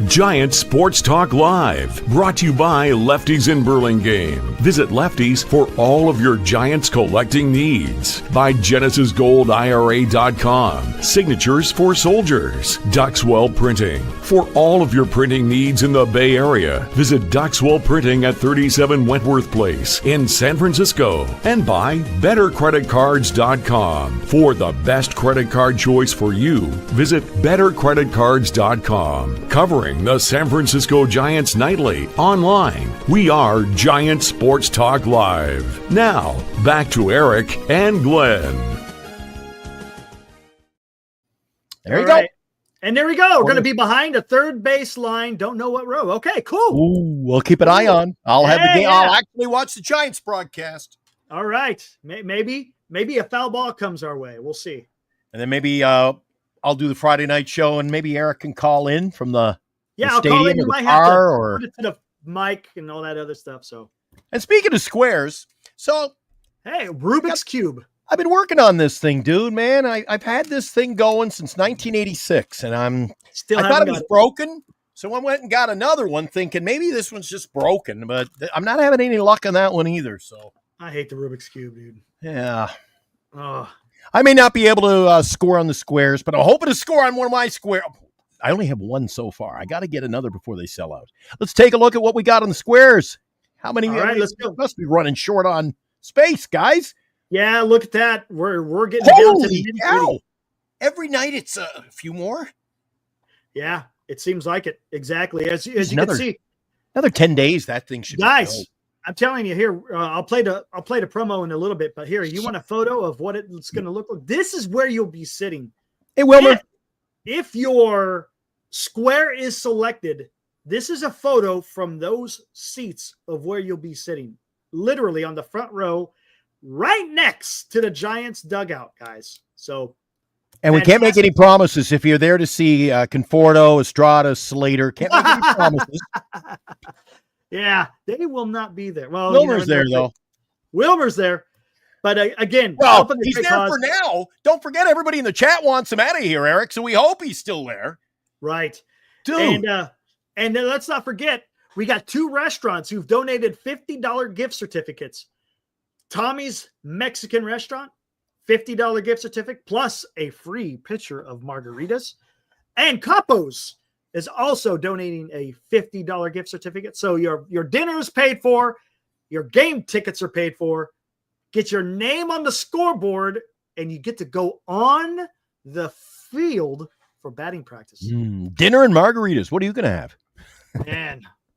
Speaker 1: Giant Sports Talk Live, brought to you by Lefties in Burlingame. Visit Lefties for all of your Giants collecting needs. By GenesisGoldIRA.com. Signatures for Soldiers. Duxwell Printing. For all of your printing needs in the Bay Area, visit Duxwell Printing at 37 Wentworth Place in San Francisco. And by BetterCreditCards.com. For the best credit card choice for you, visit BetterCreditCards.com. Covering the San Francisco Giants nightly online. We are Giant Sports Talk Live. Now, back to Eric and Glenn.
Speaker 4: There you go.
Speaker 3: And there we go. We're going to be behind a third base line. Don't know what row. Okay, cool.
Speaker 4: Ooh, we'll keep an eye on. I'll have the game. Yeah. I'll actually watch the Giants broadcast.
Speaker 3: All right. Maybe maybe a foul ball comes our way. We'll see.
Speaker 4: And then maybe I'll do the Friday night show, and maybe Eric can call in from the
Speaker 3: I'll
Speaker 4: stadium
Speaker 3: call in.
Speaker 4: or
Speaker 3: You
Speaker 4: the
Speaker 3: might have to
Speaker 4: car,
Speaker 3: put it to the mic and all that other stuff. So,
Speaker 4: and speaking of squares, so
Speaker 3: hey, Rubik's Cube.
Speaker 4: I've been working on this thing, dude, man. I've had this thing going since 1986, and I thought it was broken. So I went and got another one thinking maybe this one's just broken, but I'm not having any luck on that one either. So
Speaker 3: I hate the Rubik's Cube, dude.
Speaker 4: Yeah.
Speaker 3: Oh.
Speaker 4: I may not be able to score on the squares, but I'm hoping to score on one of my squares. I only have one so far. I got to get another before they sell out. Let's take a look at what we got on the squares. How many?
Speaker 3: All right, let's go.
Speaker 4: Must be running short on space, guys.
Speaker 3: Yeah, look at that. We're getting down to the
Speaker 4: cow. Every night it's a few more.
Speaker 3: Yeah, it seems like it. Exactly. As you can see.
Speaker 4: Another 10 days, that thing should
Speaker 3: be I'm telling you here, I'll play the promo in a little bit, but here, you want a photo of what it's going to look like? This is where you'll be sitting.
Speaker 4: Hey, Wilmer.
Speaker 3: If your square is selected, this is a photo from those seats of where you'll be sitting. Literally on the front row, right next to the Giants dugout, guys. So,
Speaker 4: and we can't make any promises if you're there to see Conforto, Estrada, Slater. Can't make any promises.
Speaker 3: Yeah, they will not be there. Well,
Speaker 4: Wilmer's there, though.
Speaker 3: Wilmer's there. But again,
Speaker 4: he's there for now. Don't forget, everybody in the chat wants him out of here, Eric, so we hope he's still there.
Speaker 3: Right.
Speaker 4: Dude.
Speaker 3: And let's not forget, we got 2 restaurants who've donated $50 gift certificates. Tommy's Mexican Restaurant, $50 gift certificate, plus a free pitcher of margaritas. And Capos is also donating a $50 gift certificate. So your dinner is paid for, your game tickets are paid for, get your name on the scoreboard, and you get to go on the field for batting practice.
Speaker 4: Dinner and margaritas. What are you going to have?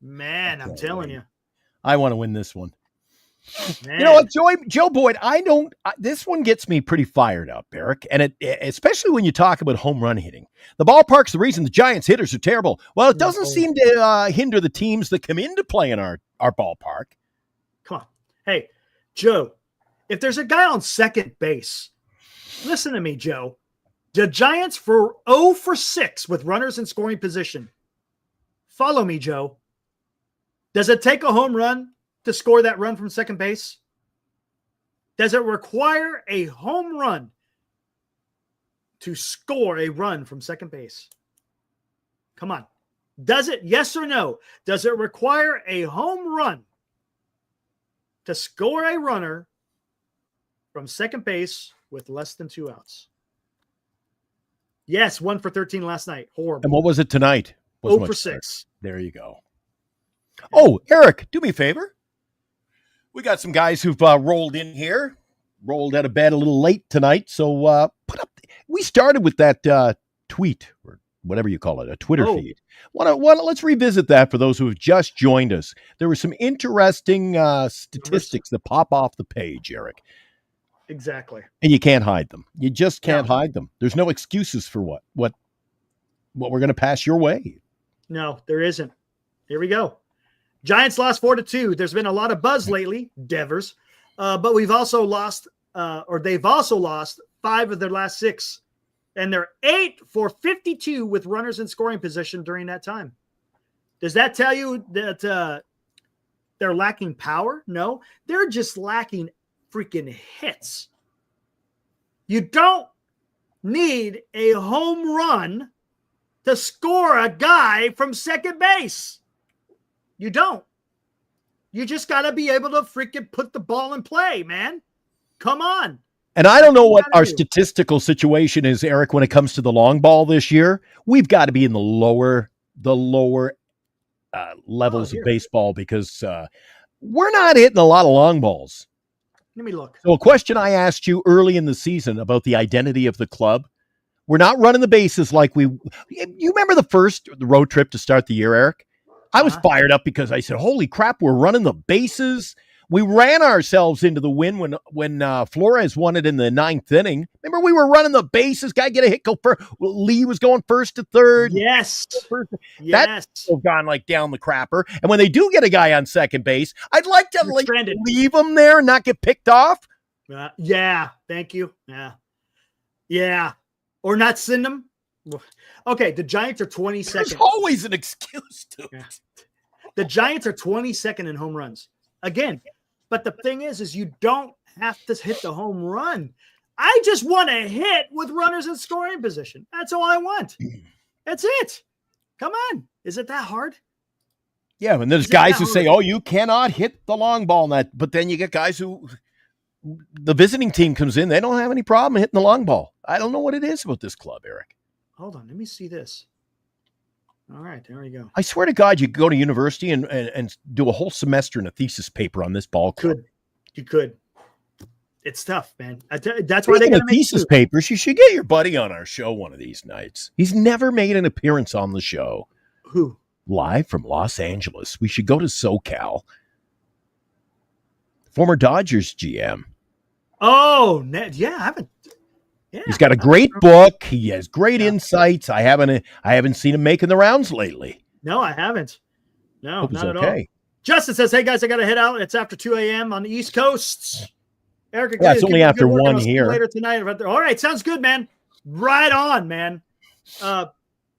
Speaker 3: Man, I'm telling you.
Speaker 4: I want to win this one.
Speaker 3: Man.
Speaker 4: You know what, Joe Boyd, this one gets me pretty fired up, Eric, and especially when you talk about home run hitting. The ballpark's the reason the Giants hitters are terrible. Well, it doesn't seem to hinder the teams that come in to play in our ballpark.
Speaker 3: Come on. Hey, Joe, if there's a guy on second base, listen to me, Joe. The Giants for 0 for 6 with runners in scoring position. Follow me, Joe. Does it take a home run to score that run from second base? Does it require a home run to score a run from second base? Come on. Does it? Yes or no? Does it require a home run to score a runner from second base with less than 2 outs? Yes, 1 for 13 last night. Horrible.
Speaker 4: And what was it tonight?
Speaker 3: 0 for 6.
Speaker 4: There you go. Oh, Eric, do me a favor. We got some guys who've rolled in here, rolled out of bed a little late tonight. So we started with that tweet or whatever you call it, a Twitter feed. Let's revisit that for those who have just joined us. There were some interesting statistics that pop off the page, Eric.
Speaker 3: Exactly.
Speaker 4: And you can't hide them. You just can't hide them. There's no excuses for what we're going to pass your way.
Speaker 3: No, there isn't. Here we go. Giants lost 4-2. There's been a lot of buzz lately, Devers, but we've also lost, they've also lost 5 of their last 6, and they're 8 for 52 with runners in scoring position during that time. Does that tell you that they're lacking power? No, they're just lacking freaking hits. You don't need a home run to score a guy from second base. You don't. You just got to be able to freaking put the ball in play, man. Come on.
Speaker 4: And I don't know what our statistical situation is, Eric, when it comes to the long ball this year. We've got to be in the lower levels of baseball because we're not hitting a lot of long balls.
Speaker 3: Let me look.
Speaker 4: So a question I asked you early in the season about the identity of the club. We're not running the bases like you remember the road trip to start the year, Eric? I was fired up because I said, holy crap, we're running the bases. We ran ourselves into the win when Flores won it in the 9th inning. Remember, we were running the bases. Guy get a hit, go first. Lee was going first to third.
Speaker 3: Yes.
Speaker 4: That's gone like down the crapper. And when they do get a guy on second base, I'd like to leave him there and not get picked off.
Speaker 3: Yeah. Thank you. Yeah. Yeah. Or not send them. Okay. The Giants are 22nd.
Speaker 4: There's always an excuse to it.
Speaker 3: Yeah. The Giants are 22nd in home runs. Again, but the thing is you don't have to hit the home run. I just want a hit with runners in scoring position. That's all I want. That's it. Come on. Is it that hard?
Speaker 4: Yeah, and there's guys who say, "Oh, you cannot hit the long ball." And that, but then you get guys who the visiting team comes in, they don't have any problem hitting the long ball. I don't know what it is about this club, Eric.
Speaker 3: Hold on, let me see this. All right, there we go.
Speaker 4: I swear to God, you could go to university and do a whole semester in a thesis paper on this ball club.
Speaker 3: You could. It's tough, man. That's why they got to make
Speaker 4: thesis papers. You should get your buddy on our show one of these nights. He's never made an appearance on the show.
Speaker 3: Who?
Speaker 4: Live from Los Angeles. We should go to SoCal. Former Dodgers GM.
Speaker 3: Oh, yeah, I haven't. Yeah,
Speaker 4: he's got a great book. He has great insights. I haven't seen him making the rounds lately.
Speaker 3: No, I haven't. No,
Speaker 4: Hope
Speaker 3: not at
Speaker 4: okay.
Speaker 3: all. Justin says, "Hey guys, I got to head out. It's after 2 a.m. on the East Coast." Eric,
Speaker 4: yeah, it's only after 1 here.
Speaker 3: Later tonight. All right, sounds good, man. Right on, man.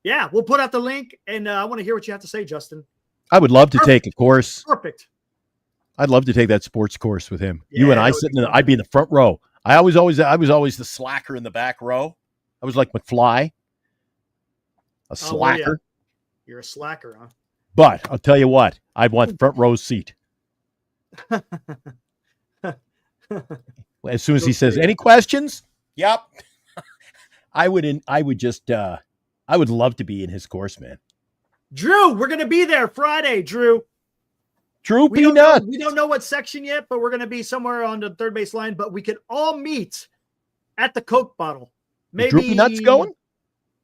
Speaker 3: Yeah, we'll put out the link, and I want to hear what you have to say, Justin.
Speaker 4: I would love to take a course.
Speaker 3: Perfect.
Speaker 4: I'd love to take that sports course with him.
Speaker 3: Yeah,
Speaker 4: you and I sitting I'd be in the front row. I was always the slacker in the back row. I was like McFly, a slacker.
Speaker 3: Well, yeah. You're a slacker, huh?
Speaker 4: But I'll tell you what, I'd want front row seat. As soon as he says, "Any questions?" Yep. I would love to be in his course, man.
Speaker 3: Drew, we're going to be there Friday, Drew.
Speaker 4: We
Speaker 3: don't know what section yet, but we're going to be somewhere on the third base line, but we could all meet at the Coke bottle. Maybe
Speaker 4: Droopy Nuts going?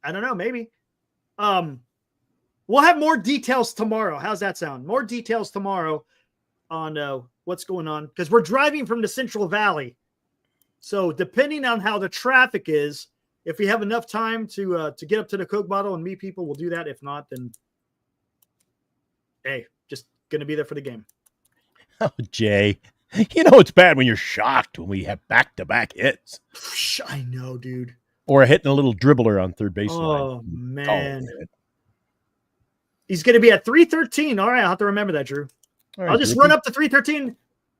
Speaker 3: I don't know, maybe. We'll have more details tomorrow. How's that sound? More details tomorrow on what's going on, because we're driving from the Central Valley. So depending on how the traffic is, if we have enough time to get up to the Coke bottle and meet people, we'll do that. If not, then hey, just going to be there for the game.
Speaker 4: Oh, Jay, you know it's bad when you're shocked when we have back-to-back hits.
Speaker 3: I know, dude.
Speaker 4: Or hitting a little dribbler on third base line.
Speaker 3: Oh, man. He's going to be at 313. All right, I'll have to remember that, Drew.
Speaker 4: Right,
Speaker 3: I'll just run up to 313.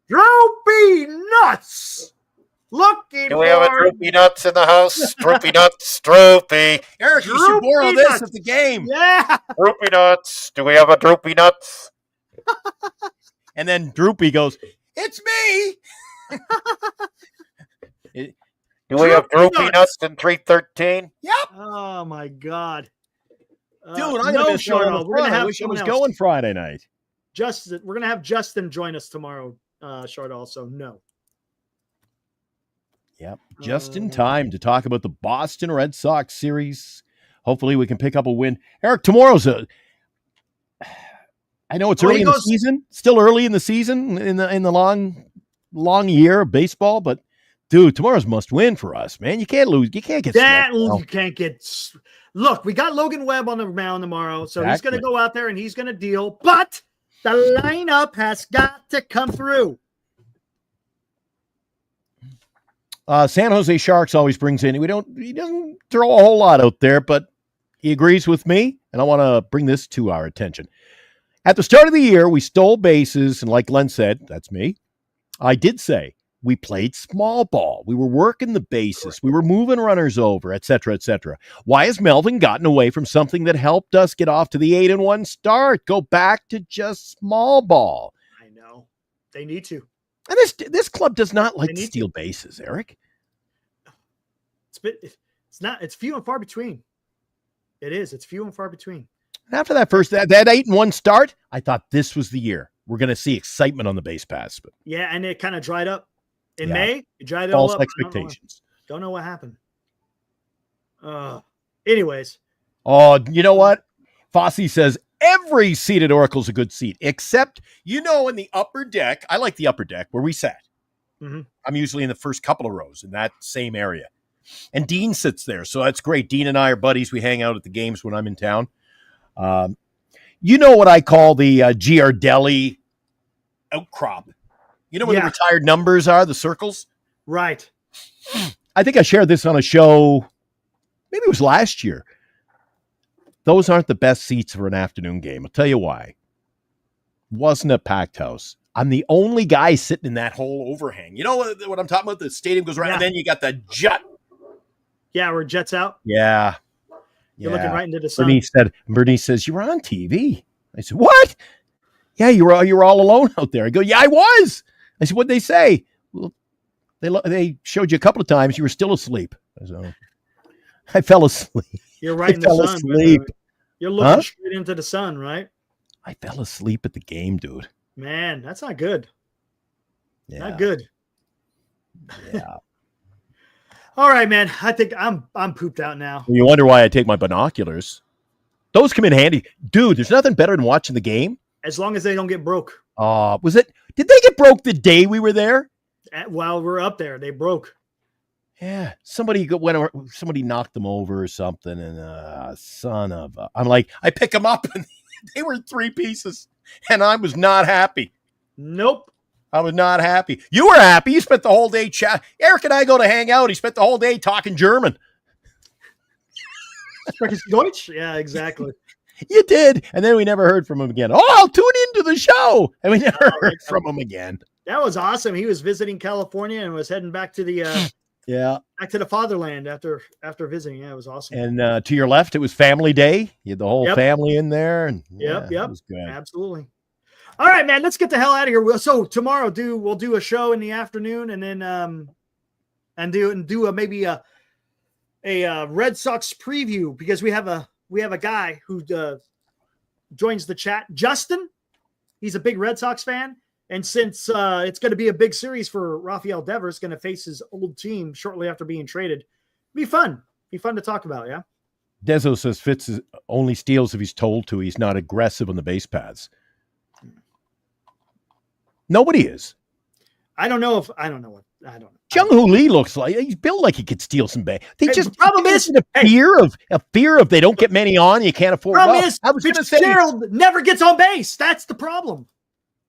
Speaker 3: Droopy Nuts! Looking
Speaker 6: Do we have a Droopy Nuts in the house? Droopy Nuts, Droopy.
Speaker 4: Eric, you should borrow this at the game.
Speaker 3: Yeah.
Speaker 6: Droopy Nuts. Do we have a Droopy Nuts?
Speaker 4: And then Droopy goes, "It's me."
Speaker 6: Do we have Droopy Nuts in 313?
Speaker 4: Yep.
Speaker 3: Oh, my God.
Speaker 4: Dude, I'm going to miss out on the front. I wish I was going Friday night.
Speaker 3: Justin, we're going to have Justin join us tomorrow, Shard, also. No.
Speaker 4: Yep. Just in time to talk about the Boston Red Sox series. Hopefully we can pick up a win. Eric, tomorrow's I know it's early in the season, still early in the season in the long year of baseball, but dude, tomorrow's must win for us, man. You can't lose. You can't get
Speaker 3: that. You can't get. Look, we got Logan Webb on the mound tomorrow, so he's going to go out there and he's going to deal. But the lineup has got to come through.
Speaker 4: San Jose Sharks always brings in. He doesn't throw a whole lot out there, but he agrees with me, and I want to bring this to our attention. At the start of the year, we stole bases, and like Glenn said, that's me. I did say we played small ball. We were working the bases. We were moving runners over, et cetera, et cetera. Why has Melvin gotten away from something that helped us get off to the 8-1 start? Go back to just small ball.
Speaker 3: I know. They need to.
Speaker 4: And this club does not like to steal bases, Eric.
Speaker 3: It's few and far between. It is. It's few and far between.
Speaker 4: And after that 8-1 start, I thought this was the year. We're going to see excitement on the base paths. But
Speaker 3: yeah, and it kind of dried up. In May, it dried it all up.
Speaker 4: False expectations.
Speaker 3: Don't know what happened. Anyways.
Speaker 4: Oh, you know what? Fossey says every seat at Oracle's a good seat, except, in the upper deck. I like the upper deck where we sat.
Speaker 3: Mm-hmm.
Speaker 4: I'm usually in the first couple of rows in that same area. And Dean sits there, so that's great. Dean and I are buddies. We hang out at the games when I'm in town. You know what I call the Giardelli outcrop. You know where the retired numbers are, the circles?
Speaker 3: Right.
Speaker 4: I think I shared this on a show. Maybe it was last year. Those aren't the best seats for an afternoon game. I'll tell you why. Wasn't a packed house. I'm the only guy sitting in that whole overhang. You know what I'm talking about? The stadium goes around, and then you got the jut.
Speaker 3: Yeah, where it jets out.
Speaker 4: Yeah.
Speaker 3: You're looking right into the sun.
Speaker 4: Bernice says, "You're on TV." I said, "What?" "Yeah, you were all alone out there." I go, "Yeah, I was." I said, "What'd they say?" "Well, they showed you a couple of times. You were still asleep." So I fell asleep.
Speaker 3: You're right in the sun.
Speaker 4: Asleep.
Speaker 3: You're looking straight into the sun, right?
Speaker 4: I fell asleep at the game, dude.
Speaker 3: Man, that's not good.
Speaker 4: Yeah.
Speaker 3: Not good.
Speaker 4: Yeah.
Speaker 3: All right, man. I think I'm pooped out now.
Speaker 4: You wonder why I take my binoculars. Those come in handy. Dude, there's nothing better than watching the game.
Speaker 3: As long as they don't get broke.
Speaker 4: Did they get broke the day we were there?
Speaker 3: While we're up there, they broke.
Speaker 4: Yeah. Somebody knocked them over or something, and son of a... I'm like, I pick them up, and they were 3 pieces, and I was not happy.
Speaker 3: Nope.
Speaker 4: I was not happy. You were happy. You spent the whole day chat. Eric and I go to hang out. He spent the whole day talking German.
Speaker 3: Deutsch? Yeah, exactly.
Speaker 4: You did. And then we never heard from him again. Oh, I'll tune into the show. And we never heard from him again.
Speaker 3: That was awesome. He was visiting California and was heading back to the back to the fatherland after visiting. Yeah, it was awesome.
Speaker 4: And to your left, it was family day. You had the whole family in there. And
Speaker 3: Yep.
Speaker 4: It was good.
Speaker 3: Absolutely. All right, man, let's get the hell out of here. So tomorrow we'll do a show in the afternoon and then do maybe a Red Sox preview, because we have a guy who joins the chat, Justin. He's a big Red Sox fan, and since it's going to be a big series for Rafael Devers, going to face his old team shortly after being traded, be fun to talk about. Yeah.
Speaker 4: Dezo says Fitz only steals if he's told to. He's not aggressive on the base paths. Nobody is.
Speaker 3: I don't know.
Speaker 4: Jung-Hoo Lee looks like he's built like he could steal some base.
Speaker 3: The problem is
Speaker 4: a fear of they don't get many on. You can't afford.
Speaker 3: Problem is, Fitzgerald never gets on base. That's the problem.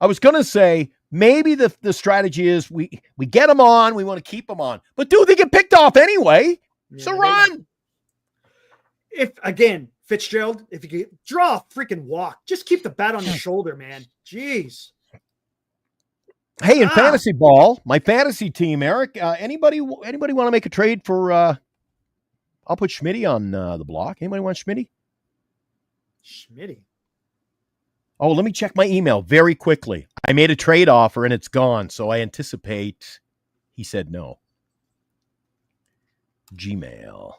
Speaker 4: I was going to say maybe the strategy is we get them on. We want to keep them on, but dude, they get picked off anyway. Yeah, so run.
Speaker 3: Fitzgerald, if you could draw a freaking walk, just keep the bat on your shoulder, man. Jeez.
Speaker 4: Hey, in fantasy ball, my fantasy team, Eric, anybody want to make a trade for, I'll put Schmitty on the block. Anybody want Schmitty?
Speaker 3: Schmitty?
Speaker 4: Oh, let me check my email very quickly. I made a trade offer and it's gone, so I anticipate he said no. Gmail.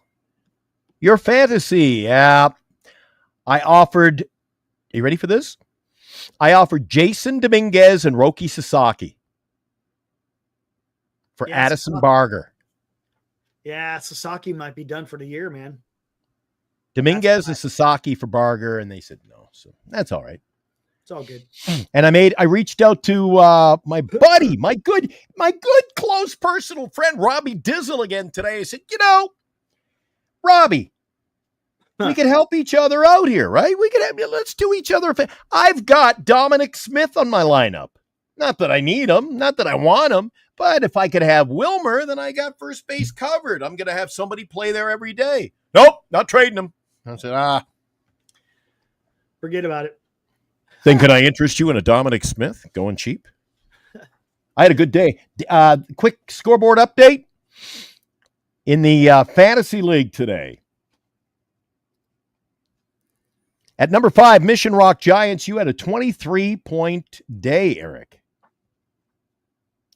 Speaker 4: Your fantasy. Yeah. I offered, are you ready for this? I offered Jason Dominguez and Roki Sasaki for Addison Barger.
Speaker 3: Yeah, Sasaki might be done for the year, man.
Speaker 4: Dominguez and Sasaki for Barger, and they said no. So that's all right.
Speaker 3: It's all good.
Speaker 4: And I reached out to my buddy, my good close personal friend, Robbie Dizzle again today. I said, Robbie, we can help each other out here, right? Let's do each other. I've got Dominic Smith on my lineup. Not that I need him, not that I want him, but if I could have Wilmer, then I got first base covered. I'm going to have somebody play there every day. Nope, not trading him. I said,
Speaker 3: forget about it.
Speaker 4: Then can I interest you in a Dominic Smith going cheap? I had a good day. Quick scoreboard update in the fantasy league today. At number 5, Mission Rock Giants, you had a 23-point day, Eric.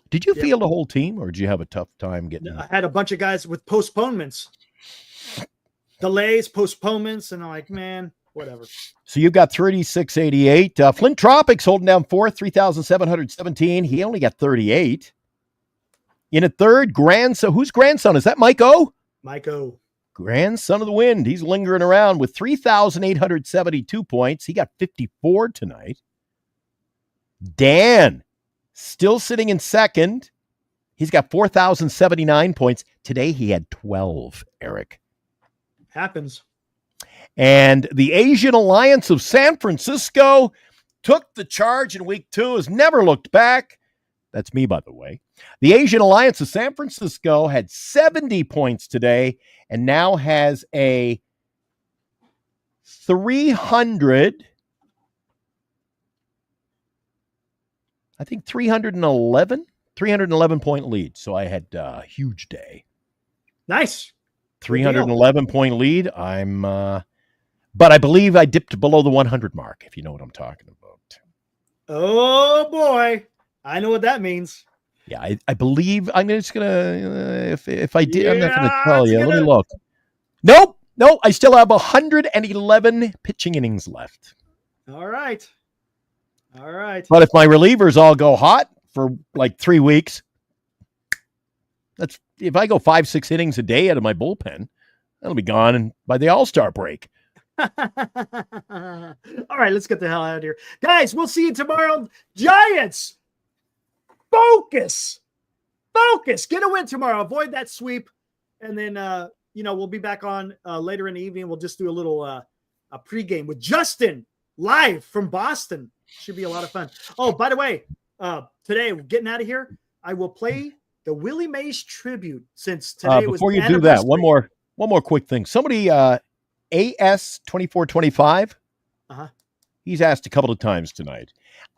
Speaker 4: Did you field the whole team, or did you have a tough time getting?
Speaker 3: I had a bunch of guys with postponements, delays, postponements, and I'm like, man, whatever. So
Speaker 4: you got 3688. Flint Tropics holding down 4th, 3,717. He only got 38. In a third, grandson. Whose grandson? Is that Mike O?
Speaker 3: Mike O.
Speaker 4: Grandson of the Wind. He's lingering around with 3,872 points. He got 54 tonight. Dan, still sitting in second. He's got 4,079 points. Today he had 12, Eric.
Speaker 3: Happens.
Speaker 4: And the Asian Alliance of San Francisco took the charge in week 2, has never looked back. That's me, by the way. The Asian Alliance of San Francisco had 70 points today and now has a 311 point lead. So I had a huge day.
Speaker 3: Nice.
Speaker 4: 311 point lead. But I believe I dipped below the 100 mark, if you know what I'm talking about.
Speaker 3: Oh boy. I know what that means.
Speaker 4: Yeah, I believe I'm just going to, if I did, I'm not going to tell you. Let me look. Nope. I still have 111 pitching innings left.
Speaker 3: All right.
Speaker 4: But if my relievers all go hot for like 3 weeks, if I go 5-6 innings a day out of my bullpen, that'll be gone by the All-Star break.
Speaker 3: All right, let's get the hell out of here. Guys, we'll see you tomorrow. Giants, focus. Get a win tomorrow. Avoid that sweep. And then, we'll be back on later in the evening. We'll just do a little a pregame with Justin live from Boston. Should be a lot of fun. Oh, by the way, today, getting out of here, I will play the Willie Mays tribute since today was
Speaker 4: before you do that, one more quick thing. Somebody AS2425. He's asked a couple of times tonight.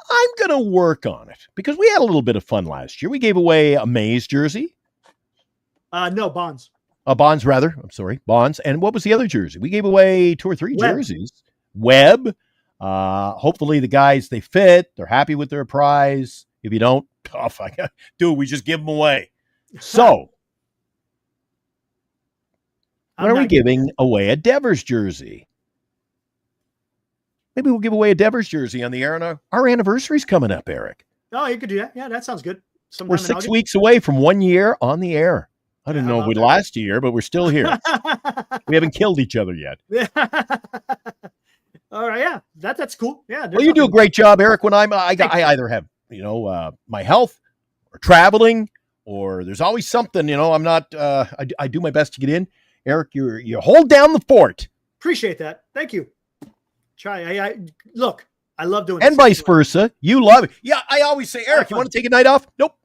Speaker 4: I'm going to work on it because we had a little bit of fun last year. We gave away a Mays jersey.
Speaker 3: No, Bonds.
Speaker 4: Bonds, rather. I'm sorry. Bonds. And what was the other jersey? We gave away 2 or 3 jerseys. Webb. Hopefully the guys, they fit. They're happy with their prize. If you don't, tough. Dude, we just give them away. So, when are we giving away a Devers jersey? Maybe we'll give away a Devers jersey on the air, and our anniversary's coming up, Eric.
Speaker 3: Oh, you could do that. Yeah, that sounds good.
Speaker 4: We're 6 weeks away from 1 year on the air. I didn't know if we'd last year, but we're still here. We haven't killed each other yet.
Speaker 3: All right, yeah, that's cool. Yeah.
Speaker 4: Well, you do a great job, Eric. When I either have my health or traveling, or there's always something. I'm not. I do my best to get in. Eric, you hold down the fort.
Speaker 3: Appreciate that. Thank you. Try. Look. I love doing.
Speaker 4: And vice versa. You love it. Yeah, I always say, Eric, you want to take a night off? Nope.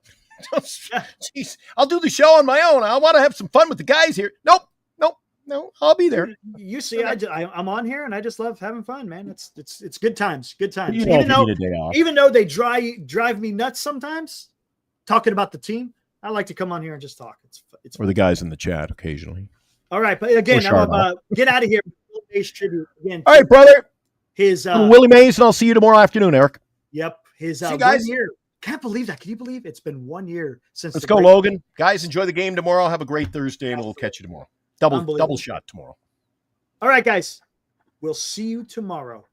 Speaker 4: Jeez, I'll do the show on my own. I want to have some fun with the guys here. Nope. I'll be there.
Speaker 3: You see, I'm on here and I just love having fun, man. It's good times. Good times. Even though they drive me nuts sometimes, talking about the team, I like to come on here and just talk. It's
Speaker 4: or the guys in the chat occasionally.
Speaker 3: All right, but again, get out of here. Tribute again.
Speaker 4: All right, brother.
Speaker 3: His
Speaker 4: Willie Mays, and I'll see you tomorrow afternoon, Eric.
Speaker 3: Yep. His
Speaker 4: see you guys.
Speaker 3: 1 year. Can't believe that. Can you believe it's been 1 year since?
Speaker 4: Let's go, Logan. Guys, enjoy the game tomorrow. Have a great Thursday, and we'll catch you tomorrow. Double shot tomorrow.
Speaker 3: All right, guys. We'll see you tomorrow.